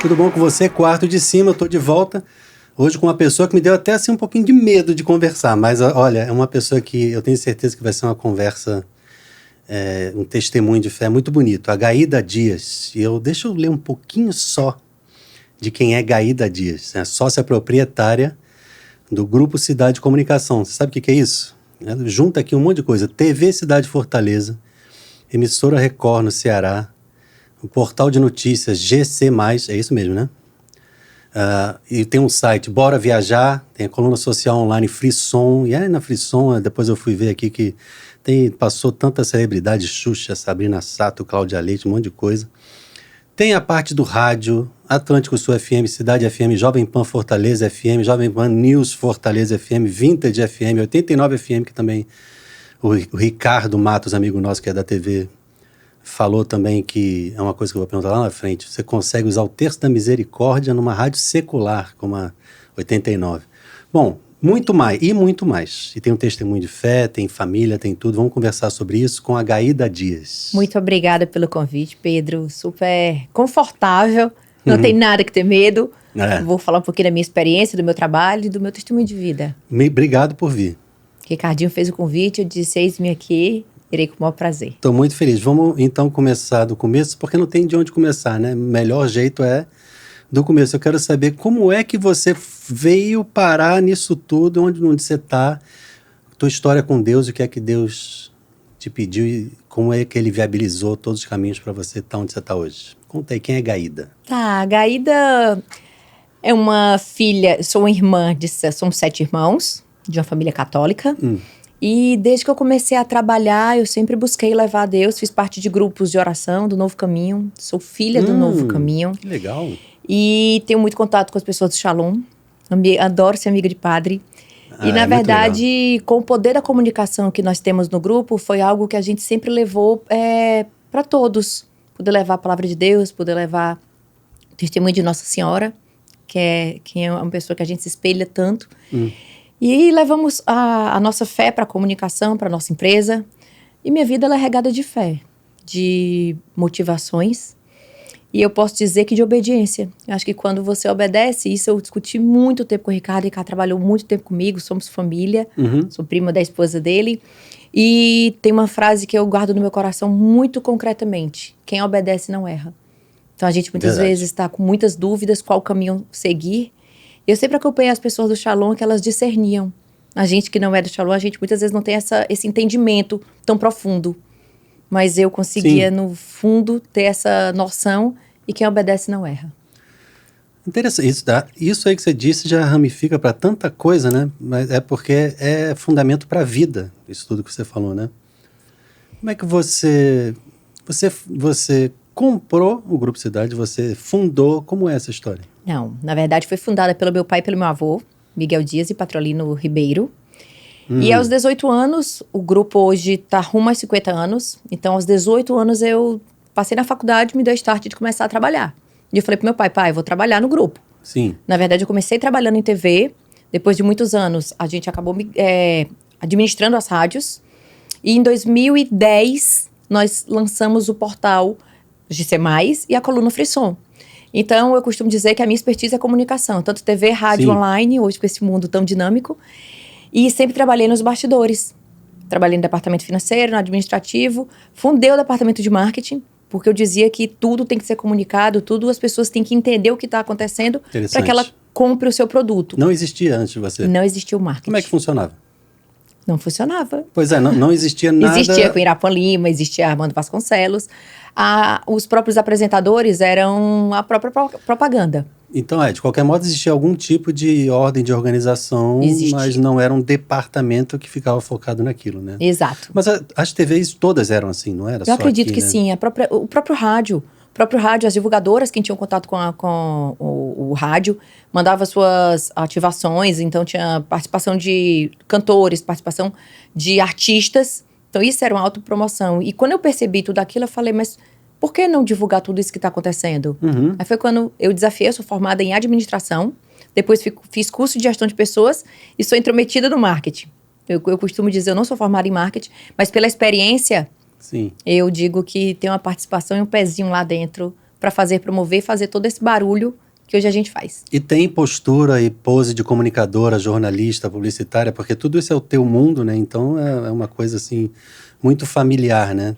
Tudo bom com você? Quarto de cima, eu tô de volta. Hoje com uma pessoa que me deu até assim um pouquinho de medo de conversar. Mas olha, é uma pessoa que eu tenho certeza que vai ser uma conversa, um testemunho de fé muito bonito. A Gaída Dias. Deixa eu ler um pouquinho só de quem é Gaída Dias. É sócia proprietária do Grupo Cidade de Comunicação. Você sabe o que é isso? Ela junta aqui um monte de coisa. TV Cidade Fortaleza, emissora Record no Ceará, o portal de notícias GC+, é isso mesmo, né? E tem um site Bora Viajar, tem a coluna social online Frisson, e aí na Frisson, depois eu fui ver aqui que passou tanta celebridade, Xuxa, Sabrina Sato, Cláudia Leite, um monte de coisa. Tem a parte do rádio, Atlântico Sul FM, Cidade FM, Jovem Pan Fortaleza FM, Jovem Pan News Fortaleza FM, Vintage FM, 89 FM, que também o Ricardo Matos, amigo nosso que é da TV, falou também que, é uma coisa que eu vou perguntar lá na frente, você consegue usar o Terço da Misericórdia numa rádio secular, como a 89. Bom, muito mais, e muito mais. E tem um testemunho de fé, tem família, tem tudo. Vamos conversar sobre isso com a Gaída Dias. Muito obrigada pelo convite, Pedro. Super confortável, não tem nada que ter medo. Vou falar um pouquinho da minha experiência, do meu trabalho e do meu testemunho de vida. Obrigado por vir. Ricardinho fez o convite, eu disse, eis-me aqui. Irei com o maior prazer. Estou muito feliz. Vamos então começar do começo, porque não tem de onde começar, né? O melhor jeito é do começo. Eu quero saber como é que você veio parar nisso tudo, onde você está, tua história com Deus, o que é que Deus te pediu e como é que Ele viabilizou todos os caminhos para você estar onde você está hoje. Conta aí, quem é Gaída? Tá, Gaída é uma filha, sou uma irmã, somos 7 irmãos, de uma família católica. E desde que eu comecei a trabalhar, eu sempre busquei levar a Deus. Fiz parte de grupos de oração do Novo Caminho. Sou filha do Novo Caminho. Que legal. E tenho muito contato com as pessoas do Shalom. Adoro ser amiga de padre. E, na verdade, com o poder da comunicação que nós temos no grupo, foi algo que a gente sempre levou para todos. Poder levar a palavra de Deus, poder levar o testemunho de Nossa Senhora, que é uma pessoa que a gente se espelha tanto. E levamos a nossa fé para a comunicação, para a nossa empresa. E minha vida ela é regada de fé, de motivações. E eu posso dizer que de obediência. Eu acho que quando você obedece, isso eu discuti muito tempo com o Ricardo. O Ricardo trabalhou muito tempo comigo, somos família. Sou prima da esposa dele. E tem uma frase que eu guardo no meu coração muito concretamente. Quem obedece não erra. Então a gente muitas vezes está com muitas dúvidas qual caminho seguir. Eu sempre acompanhei as pessoas do Shalom que elas discerniam. A gente que não é do Shalom, a gente muitas vezes não tem esse entendimento tão profundo. Mas eu conseguia, no fundo, ter essa noção e quem obedece não erra. Interessante. Isso aí que você disse já ramifica para tanta coisa, né? Mas é porque é fundamento para a vida, isso tudo que você falou, né? Como é que você comprou o Grupo Cidade, você fundou, como é essa história? Não, na verdade foi fundada pelo meu pai e pelo meu avô, Miguel Dias e Patrolino Ribeiro. E aos 18 anos, o grupo hoje está rumo aos 50 anos. Então, aos 18 anos, eu passei na faculdade, me deu start de começar a trabalhar. E eu falei pro meu pai, eu vou trabalhar no grupo. Sim. Na verdade, eu comecei trabalhando em TV. Depois de muitos anos, a gente acabou administrando as rádios. E em 2010, nós lançamos o portal GC+, e a coluna Frisson. Então, eu costumo dizer que a minha expertise é comunicação. Tanto TV, rádio, online, hoje com esse mundo tão dinâmico. E sempre trabalhei nos bastidores. Trabalhei no departamento financeiro, no administrativo. Fundei o departamento de marketing, porque eu dizia que tudo tem que ser comunicado, tudo as pessoas têm que entender o que está acontecendo para que ela compre o seu produto. Não existia antes de você? Não existia o marketing. Como é que funcionava? Não funcionava. Pois é, não existia nada... Existia com Irapuan Lima, existia Armando Vasconcelos. Os próprios apresentadores eram a própria propaganda. Então, de qualquer modo, existia algum tipo de ordem de organização, mas não era um departamento que ficava focado naquilo, né? Exato. Mas as TVs todas eram assim, não era só Eu acredito aqui, que né? sim. O próprio rádio, as divulgadoras que tinham contato com o rádio, mandavam suas ativações, então tinha participação de cantores, participação de artistas. Então isso era uma autopromoção. E quando eu percebi tudo aquilo, eu falei, mas por que não divulgar tudo isso que está acontecendo? Aí foi quando eu desafiei, eu sou formada em administração, depois fiz curso de gestão de pessoas e sou intrometida no marketing. Eu costumo dizer, eu não sou formada em marketing, mas pela experiência, Sim. eu digo que tem uma participação e um pezinho lá dentro para promover, fazer todo esse barulho que hoje a gente faz. E tem postura e pose de comunicadora, jornalista, publicitária, porque tudo isso é o teu mundo, né? Então é uma coisa assim muito familiar, né?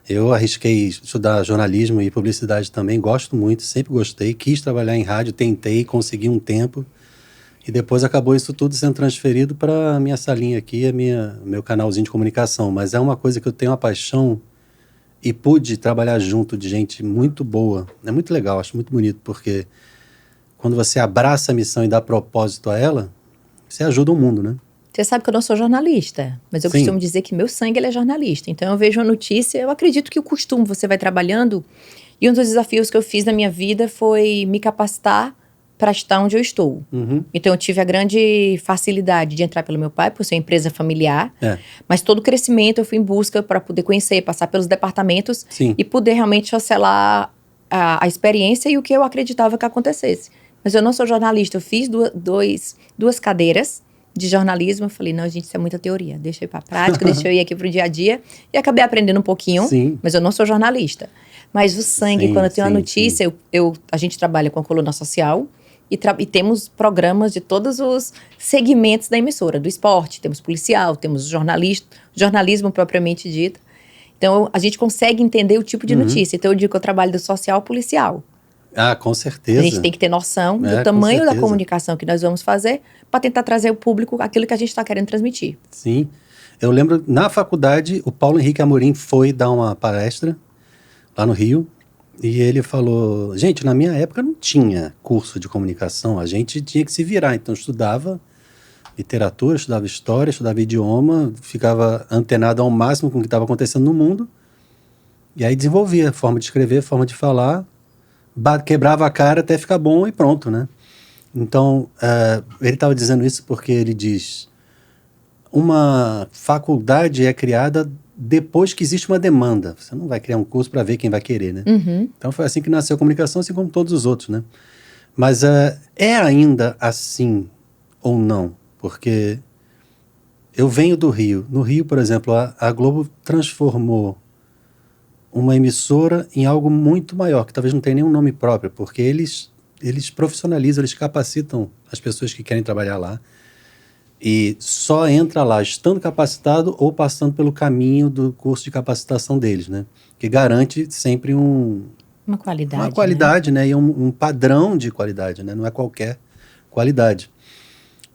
Eu arrisquei estudar jornalismo e publicidade também, gosto muito, sempre gostei, quis trabalhar em rádio, tentei, consegui um tempo e depois acabou isso tudo sendo transferido para a minha salinha aqui, meu canalzinho de comunicação, mas é uma coisa que eu tenho uma paixão e pude trabalhar junto de gente muito boa, é muito legal, acho muito bonito, porque quando você abraça a missão e dá propósito a ela, você ajuda o mundo, né? Você sabe que eu não sou jornalista, mas eu Sim. costumo dizer que meu sangue ele é jornalista. Então eu vejo a notícia, eu acredito que o costume você vai trabalhando, e um dos desafios que eu fiz na minha vida foi me capacitar para estar onde eu estou. Uhum. Então eu tive a grande facilidade de entrar pelo meu pai, por ser uma empresa familiar, É. mas todo o crescimento eu fui em busca para poder conhecer, passar pelos departamentos Sim. e poder realmente chancelar a experiência e o que eu acreditava que acontecesse. Mas eu não sou jornalista, eu fiz duas cadeiras de jornalismo, eu falei, não, gente, isso é muita teoria, deixa eu ir para a prática, deixa eu ir aqui para o dia a dia, e acabei aprendendo um pouquinho, Sim. mas eu não sou jornalista. Mas o sangue, Sim, quando eu tenho uma sim, notícia, a gente trabalha com a coluna social, e temos programas de todos os segmentos da emissora, do esporte, temos policial, temos jornalismo propriamente dito. Então, a gente consegue entender o tipo de notícia. Então, eu digo que eu trabalho do social ao policial. Ah, com certeza. A gente tem que ter noção do com tamanho da certeza. comunicação que nós vamos fazer para tentar trazer ao público aquilo que a gente está querendo transmitir. Sim. Eu lembro, na faculdade, o Paulo Henrique Amorim foi dar uma palestra lá no Rio e ele falou, gente, na minha época não tinha curso de comunicação, a gente tinha que se virar, então eu estudava literatura, estudava história, estudava idioma, ficava antenado ao máximo com o que estava acontecendo no mundo e aí desenvolvia forma de escrever, forma de falar, quebrava a cara até ficar bom e pronto, né? Então, ele estava dizendo isso porque ele diz, uma faculdade é criada depois que existe uma demanda. Você não vai criar um curso para ver quem vai querer, né? Uhum. Então foi assim que nasceu a comunicação, assim como todos os outros, né? Mas é ainda assim ou não? Porque eu venho do Rio. No Rio, por exemplo, a Globo transformou uma emissora em algo muito maior, que talvez não tenha nenhum nome próprio, porque eles profissionalizam, eles capacitam as pessoas que querem trabalhar lá. E só entra lá estando capacitado ou passando pelo caminho do curso de capacitação deles, né? Que garante sempre uma qualidade. Uma qualidade, né? E um padrão de qualidade, né? Não é qualquer qualidade.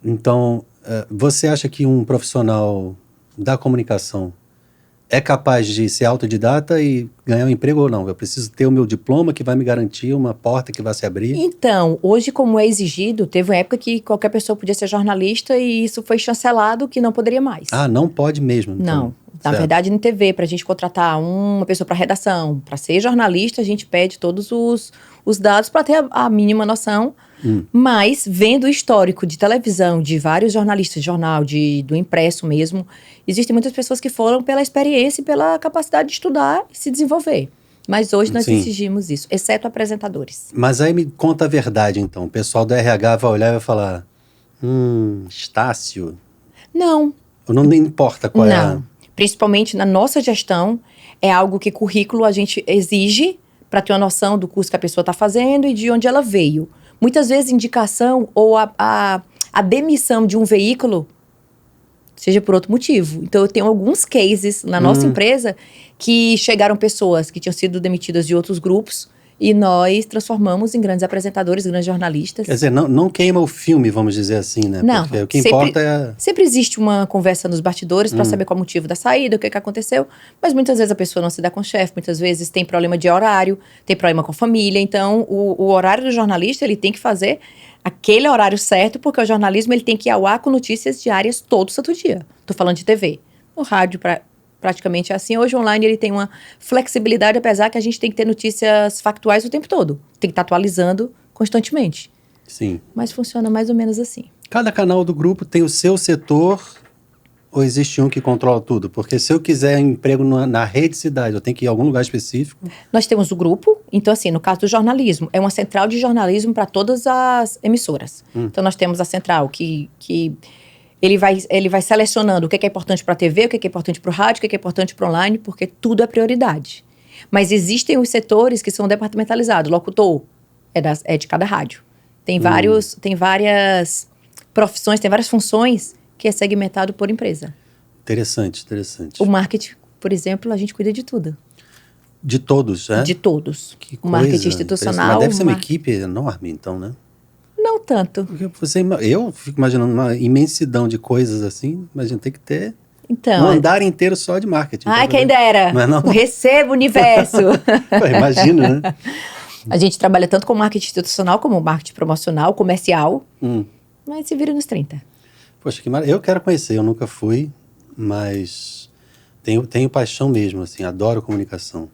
Então, você acha que um profissional da comunicação é capaz de ser autodidata e ganhar um emprego ou não? Eu preciso ter o meu diploma que vai me garantir uma porta que vai se abrir? Então, hoje, como é exigido, teve uma época que qualquer pessoa podia ser jornalista e isso foi chancelado que não poderia mais. Ah, não pode mesmo? Então, não. Na certo. verdade, na TV, para a gente contratar uma pessoa para redação, para ser jornalista, a gente pede todos os dados para ter a mínima noção. Mas, vendo o histórico de televisão, de vários jornalistas de jornal, do impresso mesmo, existem muitas pessoas que foram pela experiência e pela capacidade de estudar e se desenvolver. Mas hoje nós exigimos isso, exceto apresentadores. Mas aí me conta a verdade, então. O pessoal do RH vai olhar e vai falar, Estácio? Não. Não importa qual é a... Principalmente na nossa gestão, é algo que currículo a gente exige para ter uma noção do curso que a pessoa está fazendo e de onde ela veio. Muitas vezes indicação ou a demissão de um veículo seja por outro motivo. Então eu tenho alguns cases na nossa empresa que chegaram pessoas que tinham sido demitidas de outros grupos e nós transformamos em grandes apresentadores, grandes jornalistas. Quer dizer, não queima o filme, vamos dizer assim, né? Não. Porque o que importa é... Sempre existe uma conversa nos bastidores para saber qual o motivo da saída, o que aconteceu, mas muitas vezes a pessoa não se dá com o chefe, muitas vezes tem problema de horário, tem problema com a família, então o horário do jornalista, ele tem que fazer aquele horário certo, porque o jornalismo ele tem que ir ao ar com notícias diárias todo santo dia. Tô falando de TV. No rádio, praticamente é assim. Hoje, online, ele tem uma flexibilidade, apesar que a gente tem que ter notícias factuais o tempo todo. Tem que estar atualizando constantemente. Sim. Mas funciona mais ou menos assim. Cada canal do grupo tem o seu setor ou existe um que controla tudo? Porque se eu quiser emprego na rede cidade, eu tenho que ir a algum lugar específico? Nós temos o grupo, então assim, no caso do jornalismo, é uma central de jornalismo para todas as emissoras. Então nós temos a central que ele vai selecionando o que é importante para a TV, o que é importante para o rádio, o que é importante para o online, porque tudo é prioridade. Mas existem os setores que são departamentalizados. Locutor é de cada rádio. Tem várias profissões, tem várias funções que é segmentado por empresa. Interessante. O marketing, por exemplo, a gente cuida de tudo. De todos, né? De todos. Que o marketing institucional. Mas deve ser uma equipe enorme, então, né? Não tanto. Porque eu fico imaginando uma imensidão de coisas assim, mas a gente tem que ter um andar inteiro só de marketing. Ai, quem dera. Mas não. Receba o universo. Imagina, né? A gente trabalha tanto com marketing institucional como marketing promocional, comercial. Mas se vira nos 30. Poxa, que maravilha. Eu quero conhecer, eu nunca fui, mas tenho paixão mesmo, assim, adoro comunicação.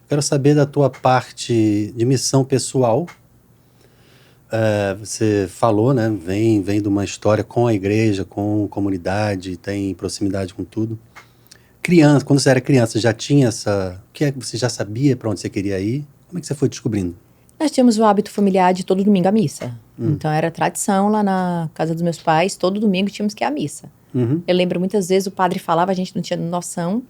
Quero saber da tua parte de missão pessoal. Você falou, né? Vem de uma história com a igreja, com comunidade, tem proximidade com tudo. Criança, quando você era criança, já tinha essa... você já sabia para onde você queria ir? Como é que você foi descobrindo? Nós tínhamos o hábito familiar de todo domingo à missa. Então era tradição lá na casa dos meus pais, todo domingo tínhamos que ir à missa. Eu lembro muitas vezes o padre falava, a gente não tinha noção.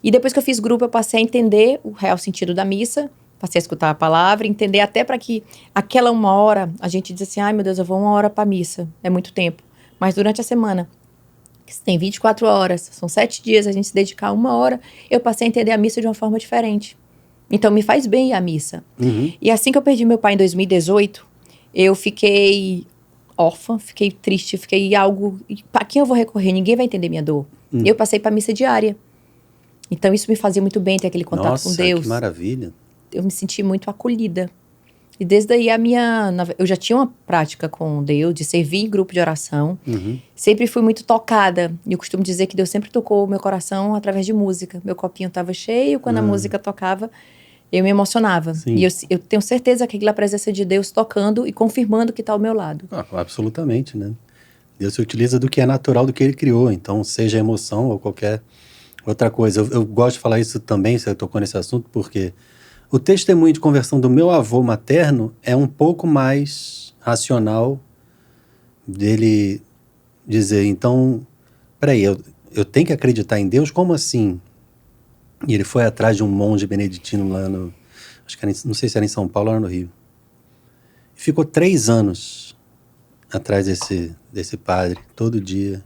E depois que eu fiz grupo, eu passei a entender o real sentido da missa, passei a escutar a palavra, entender até para que aquela 1 hora, a gente diz assim, ai meu Deus, eu vou 1 hora para a missa, é muito tempo. Mas durante a semana, que tem 24 horas, são 7 dias, a gente se dedicar 1 hora, eu passei a entender a missa de uma forma diferente. Então me faz bem ir à missa. E assim que eu perdi meu pai em 2018, eu fiquei órfã, fiquei triste, fiquei algo... Para quem eu vou recorrer? Ninguém vai entender minha dor. Eu passei para missa diária. Então isso me fazia muito bem, ter aquele contato com Deus. Que maravilha. Eu me senti muito acolhida. E desde aí eu já tinha uma prática com Deus, de servir em grupo de oração. Sempre fui muito tocada. E eu costumo dizer que Deus sempre tocou o meu coração através de música. Meu copinho estava cheio, quando a música tocava, eu me emocionava. Sim. E eu tenho certeza que aquela presença de Deus tocando e confirmando que está ao meu lado. Absolutamente, né? Deus se utiliza do que é natural, do que Ele criou. Então, seja emoção ou qualquer outra coisa. Eu gosto de falar isso também, você tocou nesse assunto, porque o testemunho de conversão do meu avô materno é um pouco mais racional dele dizer, então, peraí, eu tenho que acreditar em Deus? Como assim? E ele foi atrás de um monge beneditino lá acho que não sei se era em São Paulo ou era no Rio. E ficou 3 anos atrás desse padre, todo dia,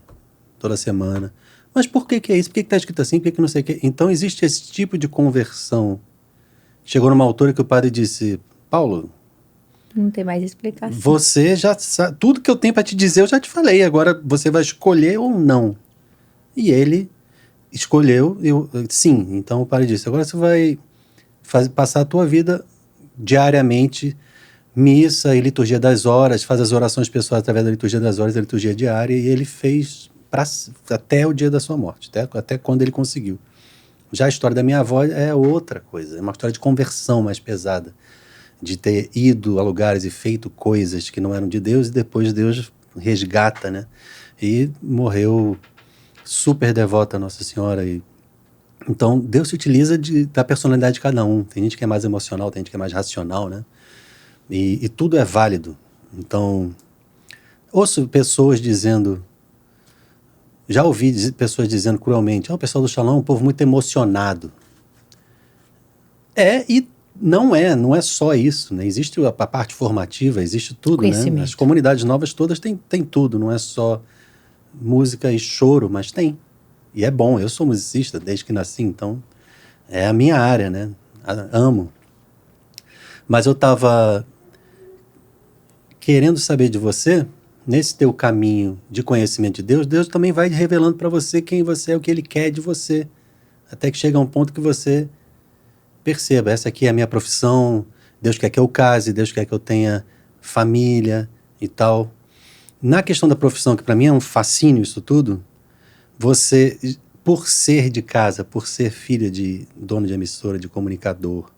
toda semana. Mas por que é isso? Por que está escrito assim? Por que não sei o que? Então existe esse tipo de conversão. Chegou numa altura que o padre disse, Paulo... Não tem mais explicação. Você já sabe, tudo que eu tenho para te dizer eu já te falei, agora você vai escolher ou não. E ele escolheu, sim. Então o padre disse, agora você vai passar a tua vida diariamente, missa e liturgia das horas, faz as orações pessoais através da liturgia das horas, da liturgia diária, e ele fez até o dia da sua morte, até quando ele conseguiu. Já a história da minha avó é outra coisa, é uma história de conversão mais pesada, de ter ido a lugares e feito coisas que não eram de Deus, e depois Deus resgata, né? E morreu super devota a Nossa Senhora. Então, Deus se utiliza da personalidade de cada um. Tem gente que é mais emocional, tem gente que é mais racional, né? E tudo é válido. Então, ouço pessoas dizendo... Já ouvi pessoas dizendo cruelmente, o pessoal do Shalom é um povo muito emocionado. E não é só isso, né? Existe a parte formativa, existe tudo, né? As comunidades novas todas têm tudo, não é só música e choro, mas tem. E é bom, eu sou musicista desde que nasci, então é a minha área, né? Amo. Mas eu estava querendo saber de você... Nesse teu caminho de conhecimento de Deus, Deus também vai revelando para você quem você é, o que Ele quer de você. Até que chega um ponto que você perceba, essa aqui é a minha profissão, Deus quer que eu case, Deus quer que eu tenha família e tal. Na questão da profissão, que para mim é um fascínio isso tudo, você, por ser de casa, por ser filha de dono de emissora, de comunicador,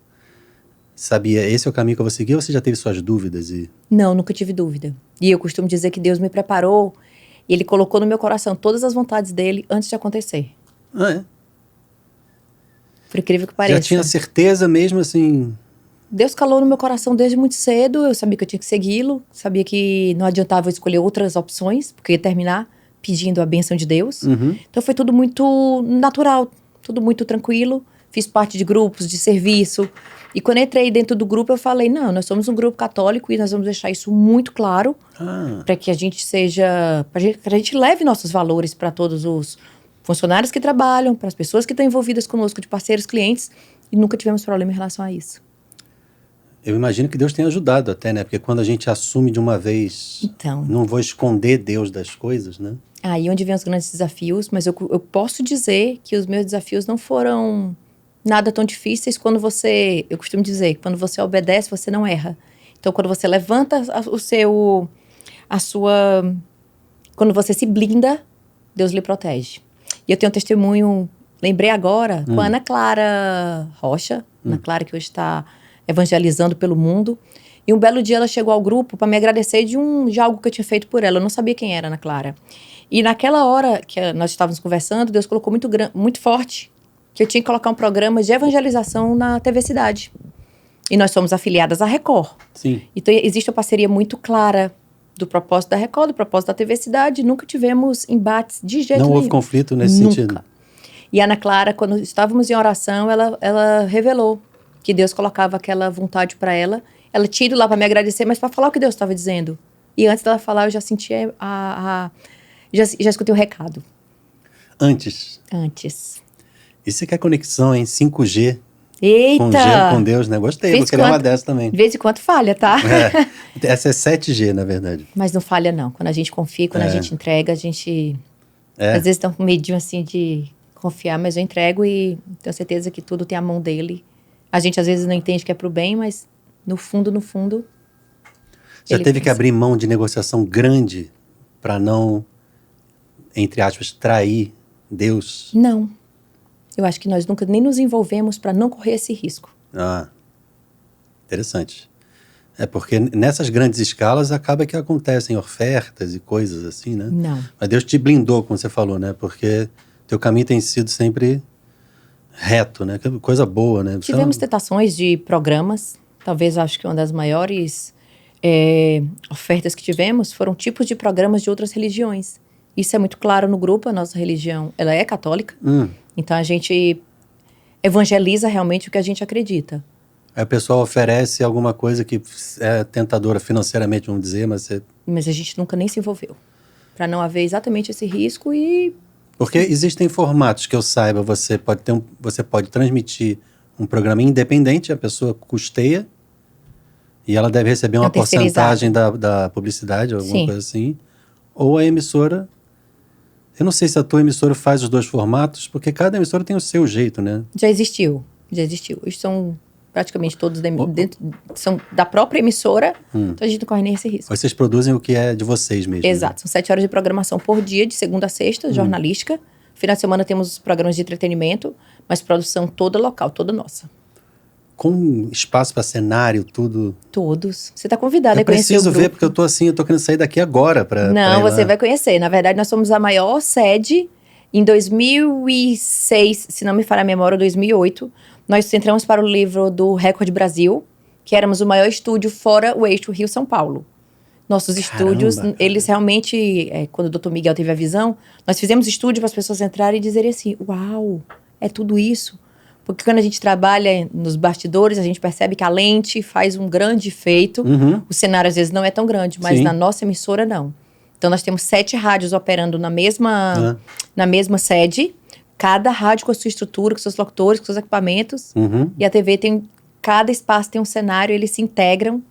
sabia, esse é o caminho que eu vou seguir, ou você já teve suas dúvidas? Não, nunca tive dúvida. E eu costumo dizer que Deus me preparou e Ele colocou no meu coração todas as vontades dEle antes de acontecer. É? Por incrível que pareça. Já tinha certeza mesmo, assim... Deus calou no meu coração desde muito cedo, eu sabia que eu tinha que segui-lo, sabia que não adiantava eu escolher outras opções, porque eu ia terminar pedindo a bênção de Deus. Então foi tudo muito natural, tudo muito tranquilo. fiz parte de grupos de serviço. E quando eu entrei dentro do grupo, eu falei, não, nós somos um grupo católico e nós vamos deixar isso muito claro para que a gente seja... para a gente leve nossos valores para todos os funcionários que trabalham, para as pessoas que estão envolvidas conosco, de parceiros, clientes, e nunca tivemos problema em relação a isso. Eu imagino que Deus tenha ajudado até, né? Porque quando a gente assume de uma vez, então, não vou esconder Deus das coisas, né? Aí onde vem os grandes desafios, mas eu posso dizer que os meus desafios não foram nada tão difíceis quando você, eu costumo dizer, quando você obedece, você não erra. Então, quando você levanta quando você se blinda, Deus lhe protege. E eu tenho um testemunho, lembrei agora, com a Ana Clara Rocha, Ana Clara que hoje está evangelizando pelo mundo. E um belo dia ela chegou ao grupo para me agradecer de algo que eu tinha feito por ela. Eu não sabia quem era Ana Clara. E naquela hora que nós estávamos conversando, Deus colocou muito forte que eu tinha que colocar um programa de evangelização na TV Cidade. E nós somos afiliadas à Record. Sim. Então existe uma parceria muito clara do propósito da Record, do propósito da TV Cidade. Nunca tivemos embates de jeito nenhum. Não houve conflito nesse sentido? E a Ana Clara, quando estávamos em oração, ela revelou que Deus colocava aquela vontade para ela. Ela tinha ido lá para me agradecer, mas para falar o que Deus estava dizendo. E antes dela falar, eu já senti já escutei o recado. Antes. Isso é que é conexão, hein? 5G. Eita! Com Deus, né? Gostei, vou criar uma dessa também. De vez em quando falha, tá? Essa é 7G, na verdade. Mas não falha, não. Quando a gente confia, quando a gente entrega, a gente... Às vezes estão com medinho, assim, de confiar, mas eu entrego e tenho certeza que tudo tem a mão dele. A gente, às vezes, não entende que é pro bem, mas no fundo... Você teve que abrir mão de negociação grande para não, entre aspas, trair Deus? Não. Eu acho que nós nunca nem nos envolvemos para não correr esse risco. Interessante. É porque nessas grandes escalas acaba que acontecem ofertas e coisas assim, né? Não. Mas Deus te blindou, como você falou, né? Porque teu caminho tem sido sempre reto, né? Coisa boa, né? Tivemos tentações de programas. Talvez acho que uma das maiores ofertas que tivemos foram tipos de programas de outras religiões. Isso é muito claro no grupo. A nossa religião, ela é católica. Então, a gente evangeliza realmente o que a gente acredita. Aí o pessoal oferece alguma coisa que é tentadora financeiramente, vamos dizer, mas a gente nunca nem se envolveu. Para não haver exatamente esse risco e... Porque existem formatos que eu saiba, você pode transmitir um programa independente, a pessoa custeia, e ela deve receber uma porcentagem da publicidade, alguma coisa assim. Ou a emissora... Eu não sei se a tua emissora faz os dois formatos, porque cada emissora tem o seu jeito, né? Já existiu. Eles são praticamente todos são da própria emissora, então a gente não corre nem esse risco. Vocês produzem o que é de vocês mesmo. Exato. Né? São 7 horas de programação por dia, de segunda a sexta, jornalística. Final de semana temos os programas de entretenimento, mas produção toda local, toda nossa. Com espaço para cenário, tudo? Todos. Você está convidado a conhecer o grupo. Eu preciso ver, porque eu tô querendo sair daqui agora para Não, você vai conhecer. Na verdade, nós somos a maior sede. Em 2006, se não me falha a memória, 2008, nós entramos para o livro do Record Brasil, que éramos o maior estúdio fora o eixo Rio-São Paulo. Nossos estúdios, eles realmente, quando o Dr. Miguel teve a visão, nós fizemos estúdio para as pessoas entrarem e dizerem assim, uau, é tudo isso? Porque quando a gente trabalha nos bastidores, a gente percebe que a lente faz um grande efeito. O cenário, às vezes, não é tão grande, mas na nossa emissora, não. Então, nós temos 7 rádios operando na mesma sede. Cada rádio com a sua estrutura, com seus locutores, com seus equipamentos. E a TV cada espaço tem um cenário, eles se integram.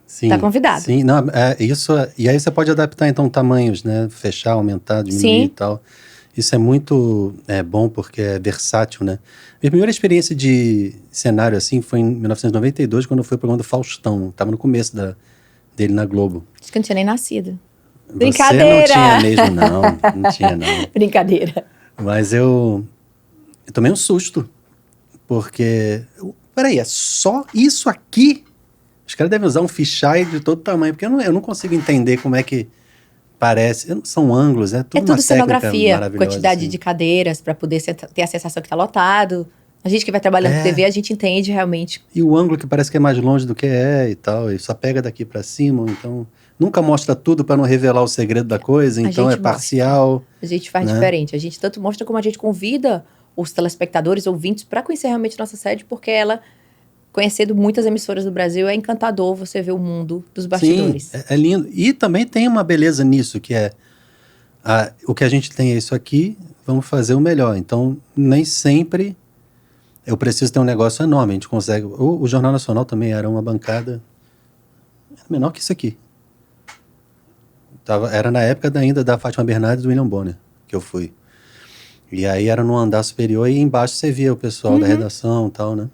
Sim, tá convidado. Sim, não, isso. E aí você pode adaptar, então, tamanhos, né? Fechar, aumentar, diminuir e tal. Isso é muito bom porque é versátil, né? Minha primeira experiência de cenário assim foi em 1992, quando foi o programa do Faustão. Estava no começo dele na Globo. Acho que eu não tinha nem nascido. Brincadeira! Você não tinha mesmo, não. Não tinha, não. Brincadeira. Mas eu tomei um susto. Porque... Peraí, é só isso aqui? Os caras devem usar um fisheye de todo tamanho. Porque eu não consigo entender como é que... Parece, são ângulos, é tudo uma cenografia, quantidade de cadeiras para poder ter a sensação que está lotado. A gente que vai trabalhando com TV, a gente entende realmente. E o ângulo que parece que é mais longe do que e tal, e só pega daqui para cima, então nunca mostra tudo para não revelar o segredo da coisa, então é parcial. A gente faz diferente, a gente tanto mostra como a gente convida os telespectadores, ouvintes, para conhecer realmente nossa sede, porque ela, conhecendo muitas emissoras do Brasil, é encantador você ver o mundo dos bastidores. Sim, é lindo. E também tem uma beleza nisso, que é o que a gente tem é isso aqui, vamos fazer o melhor. Então, nem sempre eu preciso ter um negócio enorme. A gente consegue... O Jornal Nacional também era uma bancada menor que isso aqui. Era na época ainda da Fátima Bernardes e do William Bonner que eu fui. E aí era no andar superior e embaixo você via o pessoal da redação e tal, né?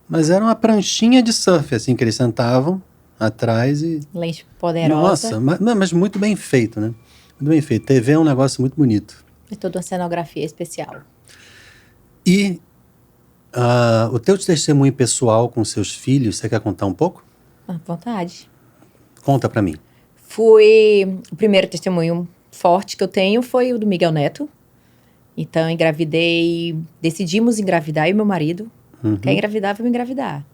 Mas era uma pranchinha de surf, assim, que eles sentavam atrás e... Lente poderosa. Nossa, mas muito bem feito, né? Muito bem feito. TV é um negócio muito bonito. É toda uma cenografia especial. E o teu testemunho pessoal com seus filhos, você quer contar um pouco? À vontade. Conta pra mim. O primeiro testemunho forte que eu tenho foi o do Miguel Neto. Então, decidimos engravidar, eu e meu marido. Quer engravidar, vamos engravidar.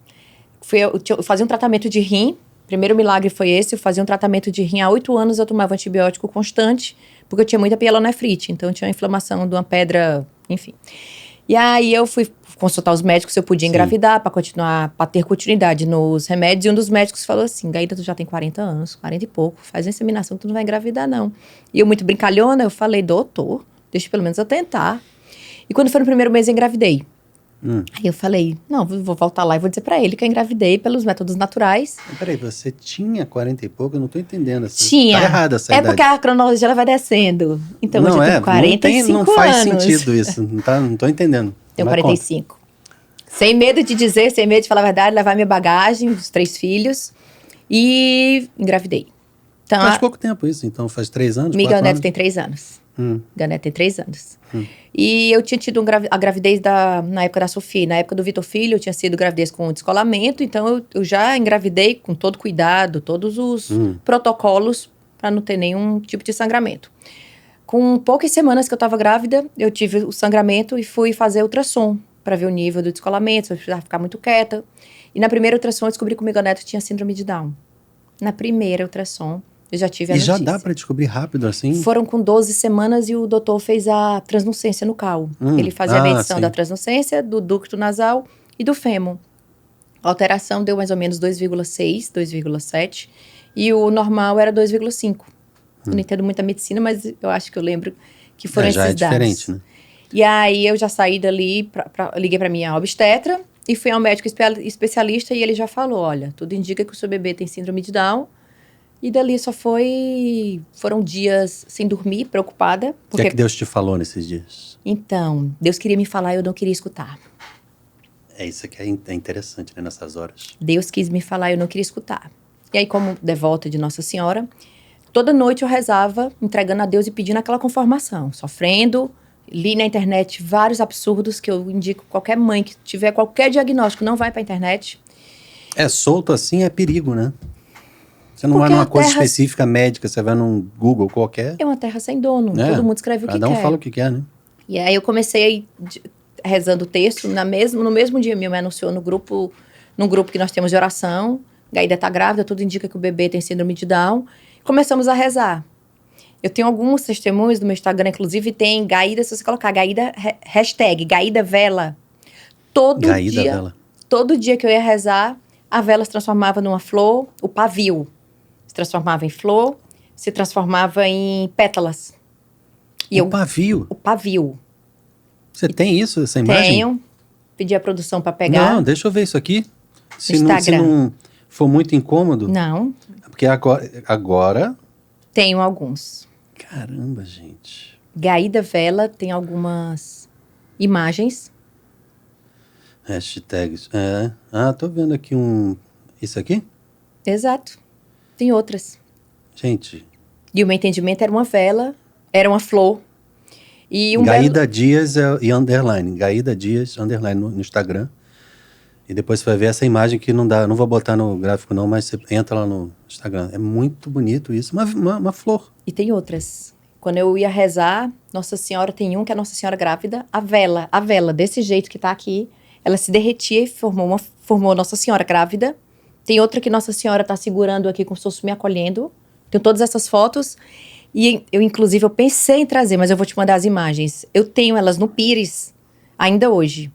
Eu fazia um tratamento de rim. Primeiro milagre foi esse, eu fazia um tratamento de rim há 8 anos, eu tomava antibiótico constante, porque eu tinha muita pielonefrite, então eu tinha uma inflamação de uma pedra, enfim. E aí eu fui consultar os médicos se eu podia engravidar, para ter continuidade nos remédios, e um dos médicos falou assim, Gaída, tu já tem 40 anos, 40 e pouco, faz uma inseminação que tu não vai engravidar não. E eu muito brincalhona, eu falei, doutor, deixa pelo menos eu tentar. E quando foi no primeiro mês eu engravidei. Aí eu falei, não, vou voltar lá e vou dizer pra ele que eu engravidei pelos métodos naturais. Peraí, você tinha 40 e pouco? Eu não tô entendendo. Tinha. Tá errada essa idade. Porque a cronologia ela vai descendo. Então hoje eu tenho 45 não faz anos. sentido isso. Não tô entendendo. Tenho 45. Sem medo de dizer, sem medo de falar a verdade, levar minha bagagem, os 3 filhos. E engravidei. Então, faz pouco tempo isso, então faz 3 anos? Miguel Neto tem 3 anos. Miguel Neto tem 3 anos. E eu tinha tido a gravidez na época da Sofia. Na época do Vitor Filho, eu tinha sido gravidez com descolamento. Então, eu já engravidei com todo cuidado, todos os protocolos para não ter nenhum tipo de sangramento. Com poucas semanas que eu estava grávida, eu tive o sangramento e fui fazer ultrassom para ver o nível do descolamento, se eu precisava ficar muito quieta. E na primeira ultrassom, eu descobri que o Miguel Neto tinha síndrome de Down. Na primeira ultrassom, eu já tive a notícia. E já dá para descobrir rápido assim? Foram com 12 semanas e o doutor fez a translucência no cal. Ele fazia a medição da translucência, do ducto nasal e do fêmur. A alteração deu mais ou menos 2,6, 2,7. E o normal era 2,5. Eu não entendo muito a medicina, mas eu acho que eu lembro que foram esses dados. Já é diferente, né? E aí eu já saí dali, liguei para minha obstetra e fui ao médico especialista e ele já falou, olha, tudo indica que o seu bebê tem síndrome de Down. E dali foram dias sem dormir, preocupada. O que é que Deus te falou nesses dias? Então, Deus queria me falar e eu não queria escutar. Isso aqui é interessante, né, nessas horas. Deus quis me falar e eu não queria escutar. E aí, como devota de Nossa Senhora, toda noite eu rezava, entregando a Deus e pedindo aquela conformação, sofrendo. Li na internet vários absurdos que eu indico qualquer mãe que tiver qualquer diagnóstico, não vai pra internet. Solto assim é perigo, né? Você não vai numa coisa específica médica, você vai num Google qualquer. É uma terra sem dono, todo mundo escreve o que quer. Cada um fala o que quer, né? E aí eu comecei rezando o texto, no mesmo dia me anunciou num grupo que nós temos de oração, Gaída tá grávida, tudo indica que o bebê tem síndrome de Down. Começamos a rezar. Eu tenho alguns testemunhos no meu Instagram, inclusive tem Gaída, se você colocar Gaída, hashtag Gaída Vela. Todo dia que eu ia rezar, a vela se transformava numa flor, o pavio se transformava em flor, se transformava em pétalas. O pavio? O pavio. Você tem isso, essa imagem? Tenho. Pedi a produção para pegar. Não, deixa eu ver isso aqui. Se não for muito incômodo. Não. Porque agora... Tenho alguns. Caramba, gente. Gaída Vela tem algumas imagens. Hashtags. Tô vendo aqui Isso aqui? Exato. Tem outras. Gente. E o meu entendimento era uma vela, era uma flor. E Gaída Dias e underline. Gaída Dias, underline no Instagram. E depois você vai ver essa imagem que não dá. Não vou botar no gráfico não, mas você entra lá no Instagram. É muito bonito isso. Uma flor. E tem outras. Quando eu ia rezar, Nossa Senhora tem que é Nossa Senhora grávida. A vela, desse jeito que tá aqui, ela se derretia e formou Nossa Senhora grávida. Tem outra que Nossa Senhora tá segurando aqui como se fosse me acolhendo. Tenho todas essas fotos. E eu, inclusive, eu pensei em trazer, mas eu vou te mandar as imagens. Eu tenho elas no Pires. ainda hoje.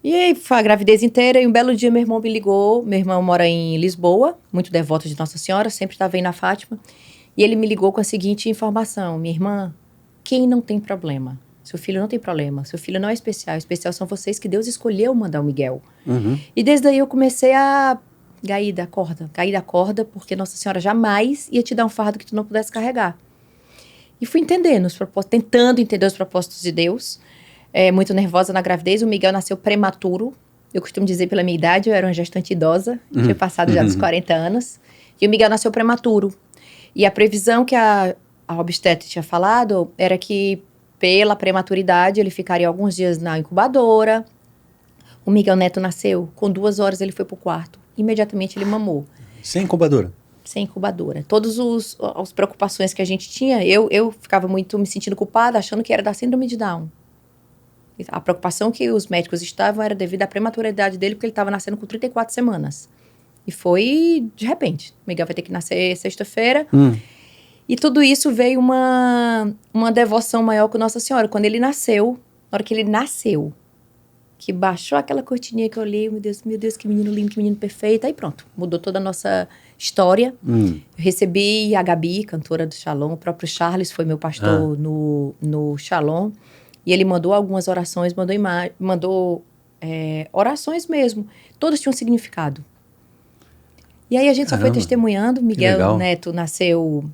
E aí foi a gravidez inteira e um belo dia meu irmão me ligou. Meu irmão mora em Lisboa, muito devoto de Nossa Senhora, sempre estava aí na Fátima. E ele me ligou com a seguinte informação: minha irmã, quem não tem problema? Seu filho não tem problema, seu filho não é especial. Especial são vocês que Deus escolheu mandar o Miguel. E desde aí eu comecei a cair da corda, porque Nossa Senhora jamais ia te dar um fardo que tu não pudesse carregar. E fui entendendo os propósitos, tentando entender os propósitos de Deus. Muito nervosa na gravidez. O Miguel nasceu prematuro. Eu costumo dizer pela minha idade, eu era uma gestante idosa, tinha passado já dos 40 anos. E o Miguel nasceu prematuro. E a previsão que a obstetra tinha falado era que, pela prematuridade, ele ficaria alguns dias na incubadora. O Miguel Neto nasceu, com 2 horas ele foi pro quarto. Imediatamente ele mamou. Sem incubadora? Sem incubadora. Todas as preocupações que a gente tinha, eu ficava muito me sentindo culpada, achando que era da síndrome de Down. A preocupação que os médicos estavam era devido à prematuridade dele, porque ele estava nascendo com 34 semanas. E foi de repente. O Miguel vai ter que nascer sexta-feira. E tudo isso veio uma devoção maior com Nossa Senhora. Quando ele nasceu, na hora que ele nasceu, que baixou aquela cortininha que eu olhei, meu Deus, que menino lindo, que menino perfeito. Aí pronto, mudou toda a nossa história. Eu recebi a Gabi, cantora do Shalom, o próprio Charles foi meu pastor no Shalom. E ele mandou algumas orações, mandou orações mesmo. Todas tinham significado. E aí a gente só foi testemunhando. Miguel Neto nasceu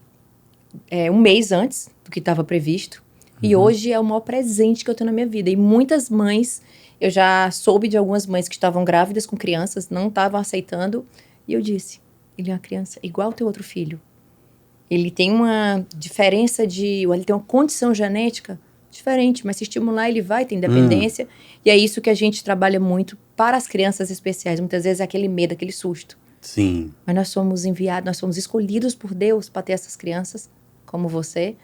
1 mês antes do que estava previsto. E hoje é o maior presente que eu tenho na minha vida. E muitas mães, eu já soube de algumas mães que estavam grávidas com crianças, não estavam aceitando. E eu disse, ele é uma criança igual ao teu outro filho. Ele tem uma diferença ele tem uma condição genética diferente, mas se estimular ele vai ter independência. E é isso que a gente trabalha muito para as crianças especiais. Muitas vezes é aquele medo, aquele susto. Sim. Mas nós somos enviados, nós somos escolhidos por Deus para ter essas crianças, como você,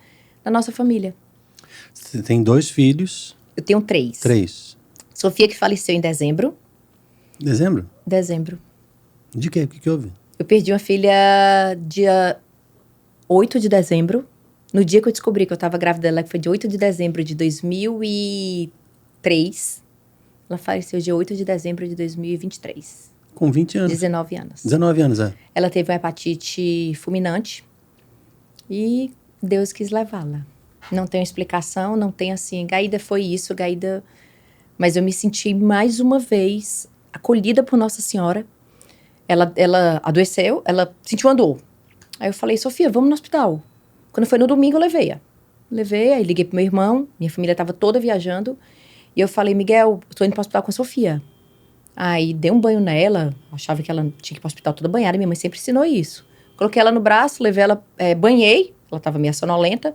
na nossa família. Você tem 2 filhos? Eu tenho 3. 3. Sofia, que faleceu em dezembro. Dezembro? Dezembro. De quê? O que houve? Eu perdi uma filha dia 8 de dezembro. No dia que eu descobri que eu estava grávida dela, que foi dia 8 de dezembro de 2003. Ela faleceu dia 8 de dezembro de 2023. Com 20 anos? 19 anos. 19 anos, Ela teve uma hepatite fulminante e Deus quis levá-la. Não tem explicação, não tem assim, Gaída foi isso, Gaída... Mas eu me senti mais uma vez acolhida por Nossa Senhora. Ela adoeceu, ela sentiu uma dor. Aí eu falei, Sofia, vamos no hospital. Quando foi no domingo, eu levei-a. Aí liguei pro meu irmão, minha família estava toda viajando. E eu falei, Miguel, eu tô indo pro hospital com a Sofia. Aí dei um banho nela, achava que ela tinha que ir pro hospital toda banhada, minha mãe sempre ensinou isso. Coloquei ela no braço, levei ela, banhei, ela estava meio sonolenta.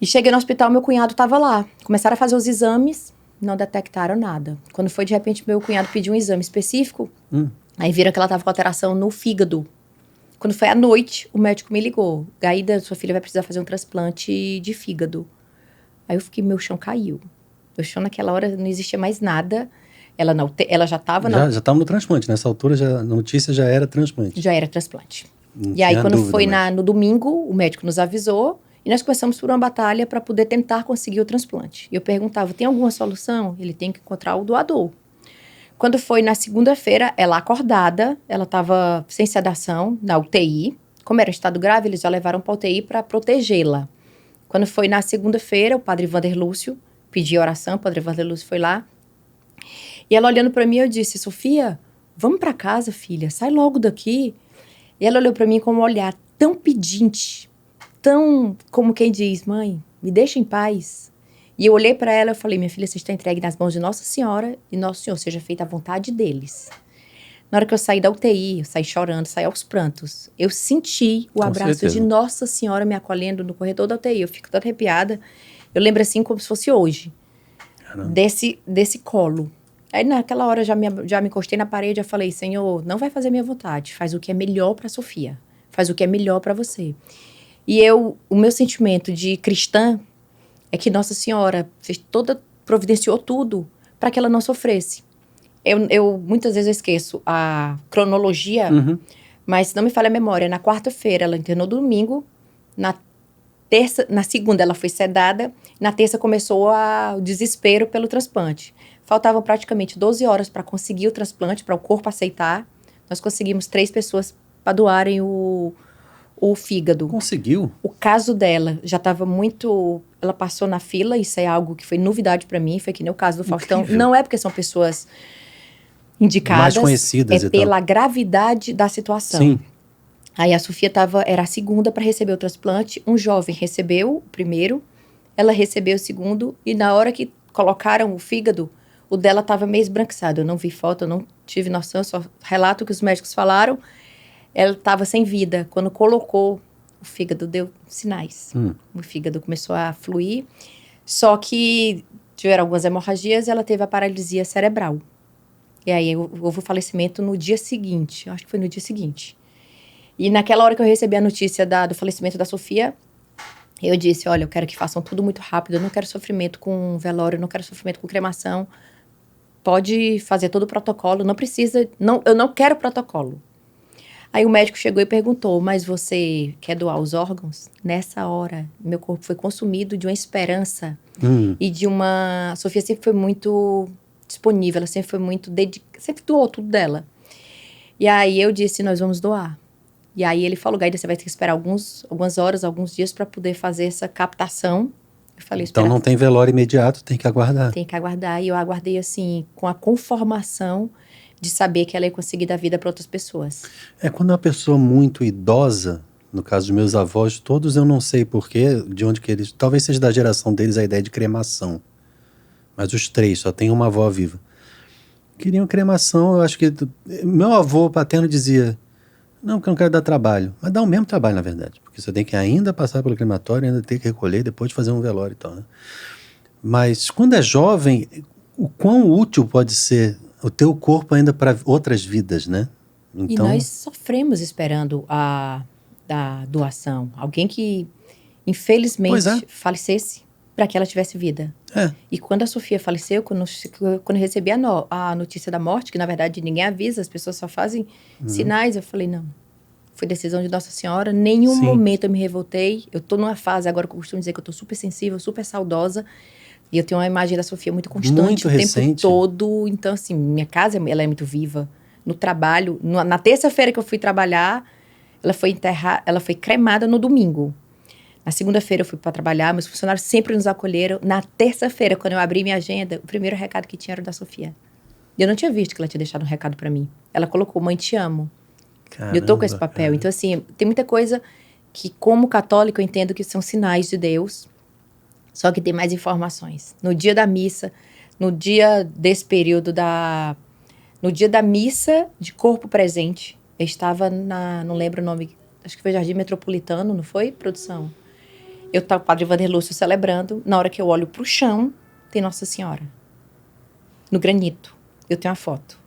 E cheguei no hospital, meu cunhado estava lá. Começaram a fazer os exames, não detectaram nada. Quando foi, de repente, meu cunhado pediu um exame específico, aí viram que ela estava com alteração no fígado. Quando foi à noite, o médico me ligou. Gaída, sua filha vai precisar fazer um transplante de fígado. Aí eu fiquei, meu chão caiu. Meu chão naquela hora não existia mais nada. Ela já estava... Já estava no transplante. Nessa altura, a notícia já era transplante. Já era transplante. E aí, quando foi no domingo, o médico nos avisou e nós começamos por uma batalha para poder tentar conseguir o transplante. E eu perguntava, tem alguma solução? Ele tem que encontrar o doador. Quando foi na segunda-feira, ela acordada, ela estava sem sedação, na UTI. Como era estado grave, eles já levaram para a UTI para protegê-la. Quando foi na segunda-feira, o padre Vander Lúcio pediu oração, o padre Vander Lúcio foi lá. E ela olhando para mim, eu disse, Sofia, vamos para casa, filha, sai logo daqui. E ela olhou para mim com um olhar tão pedinte, tão como quem diz, mãe, me deixa em paz. E eu olhei para ela e falei, minha filha, você está entregue nas mãos de Nossa Senhora e Nosso Senhor, seja feita a vontade deles. Na hora que eu saí da UTI, eu saí chorando, saí aos prantos. Eu senti o abraço de Nossa Senhora me acolhendo no corredor da UTI. Eu fico toda arrepiada. Eu lembro assim como se fosse hoje, desse colo. Aí naquela hora já me encostei na parede e falei, Senhor, não vai fazer minha vontade, faz o que é melhor para Sofia, faz o que é melhor para você. E o meu sentimento de cristã é que Nossa Senhora providenciou tudo para que ela não sofresse. Eu muitas vezes eu esqueço a cronologia, mas não me falha a memória. Na quarta-feira, ela internou domingo, na Na segunda ela foi sedada, na terça começou o desespero pelo transplante. Faltavam praticamente 12 horas para conseguir o transplante, para o corpo aceitar. Nós conseguimos 3 pessoas para doarem o fígado. Conseguiu? O caso dela já estava muito... Ela passou na fila, isso é algo que foi novidade para mim, foi que nem o caso do Faustão. Incrível. Não é porque são pessoas indicadas, mais conhecidas, é pela gravidade da situação. Sim. Aí a Sofia era a segunda para receber o transplante. Um jovem recebeu o primeiro, ela recebeu o segundo, e na hora que colocaram o fígado, o dela estava meio esbranquiçado. Eu não vi foto, eu não tive noção, só relato que os médicos falaram. Ela estava sem vida. Quando colocou, o fígado deu sinais. O fígado começou a fluir. Só que tiveram algumas hemorragias e ela teve a paralisia cerebral. E aí houve o falecimento no dia seguinte. Acho que foi no dia seguinte. E naquela hora que eu recebi a notícia do falecimento da Sofia, eu disse, olha, eu quero que façam tudo muito rápido. Eu não quero sofrimento com velório, eu não quero sofrimento com cremação. Pode fazer todo o protocolo, não precisa... eu não quero protocolo. Aí o médico chegou e perguntou, mas você quer doar os órgãos? Nessa hora, meu corpo foi consumido de uma esperança e de uma... A Sofia sempre foi muito disponível, ela sempre foi muito dedicada, sempre doou tudo dela. E aí eu disse, nós vamos doar. E aí ele falou, Gaida, você vai ter que esperar algumas horas, alguns dias para poder fazer essa captação. Eu falei, então não tem velório imediato, tem que aguardar. Tem que aguardar. E eu aguardei assim, com a conformação de saber que ela ia conseguir dar vida para outras pessoas. Quando é uma pessoa muito idosa, no caso dos meus avós, todos eu não sei porquê, de onde que eles... Talvez seja da geração deles a ideia de cremação. Mas os 3, só tem uma avó viva. Queriam cremação, eu acho que... Meu avô paterno dizia, não, porque eu não quero dar trabalho. Mas dá o mesmo trabalho, na verdade. Porque você tem que ainda passar pelo crematório, ainda ter que recolher, depois de fazer um velório e tal, né? Mas quando é jovem, o quão útil pode ser o teu corpo ainda para outras vidas, né? Então... E nós sofremos esperando a doação. Alguém que, infelizmente, falecesse para que ela tivesse vida. E quando a Sofia faleceu, quando eu recebi a notícia da morte, que na verdade ninguém avisa, as pessoas só fazem sinais, eu falei, não, foi decisão de Nossa Senhora, nenhum momento eu me revoltei. Eu tô numa fase agora que eu costumo dizer que eu tô super sensível, super saudosa, e eu tenho uma imagem da Sofia muito constante muito o recente. tempo todo. Então, assim, minha casa, ela é muito viva. No trabalho, na terça-feira que eu fui trabalhar, ela foi cremada no domingo. Na segunda-feira eu fui para trabalhar, meus funcionários sempre nos acolheram. Na terça-feira, quando eu abri minha agenda, o primeiro recado que tinha era da Sofia. E eu não tinha visto que ela tinha deixado um recado para mim. Ela colocou, mãe, te amo. Caramba, eu tô com esse papel. Cara. Então, assim, tem muita coisa que, como católico, eu entendo que são sinais de Deus. Só que tem mais informações. No dia da missa, no dia desse período no dia da missa de corpo presente, eu estava não lembro o nome, acho que foi Jardim Metropolitano, não foi, produção? Eu estava o Padre Vander Lúcio celebrando, na hora que eu olho pro chão, tem Nossa Senhora. No granito. Eu tenho a foto.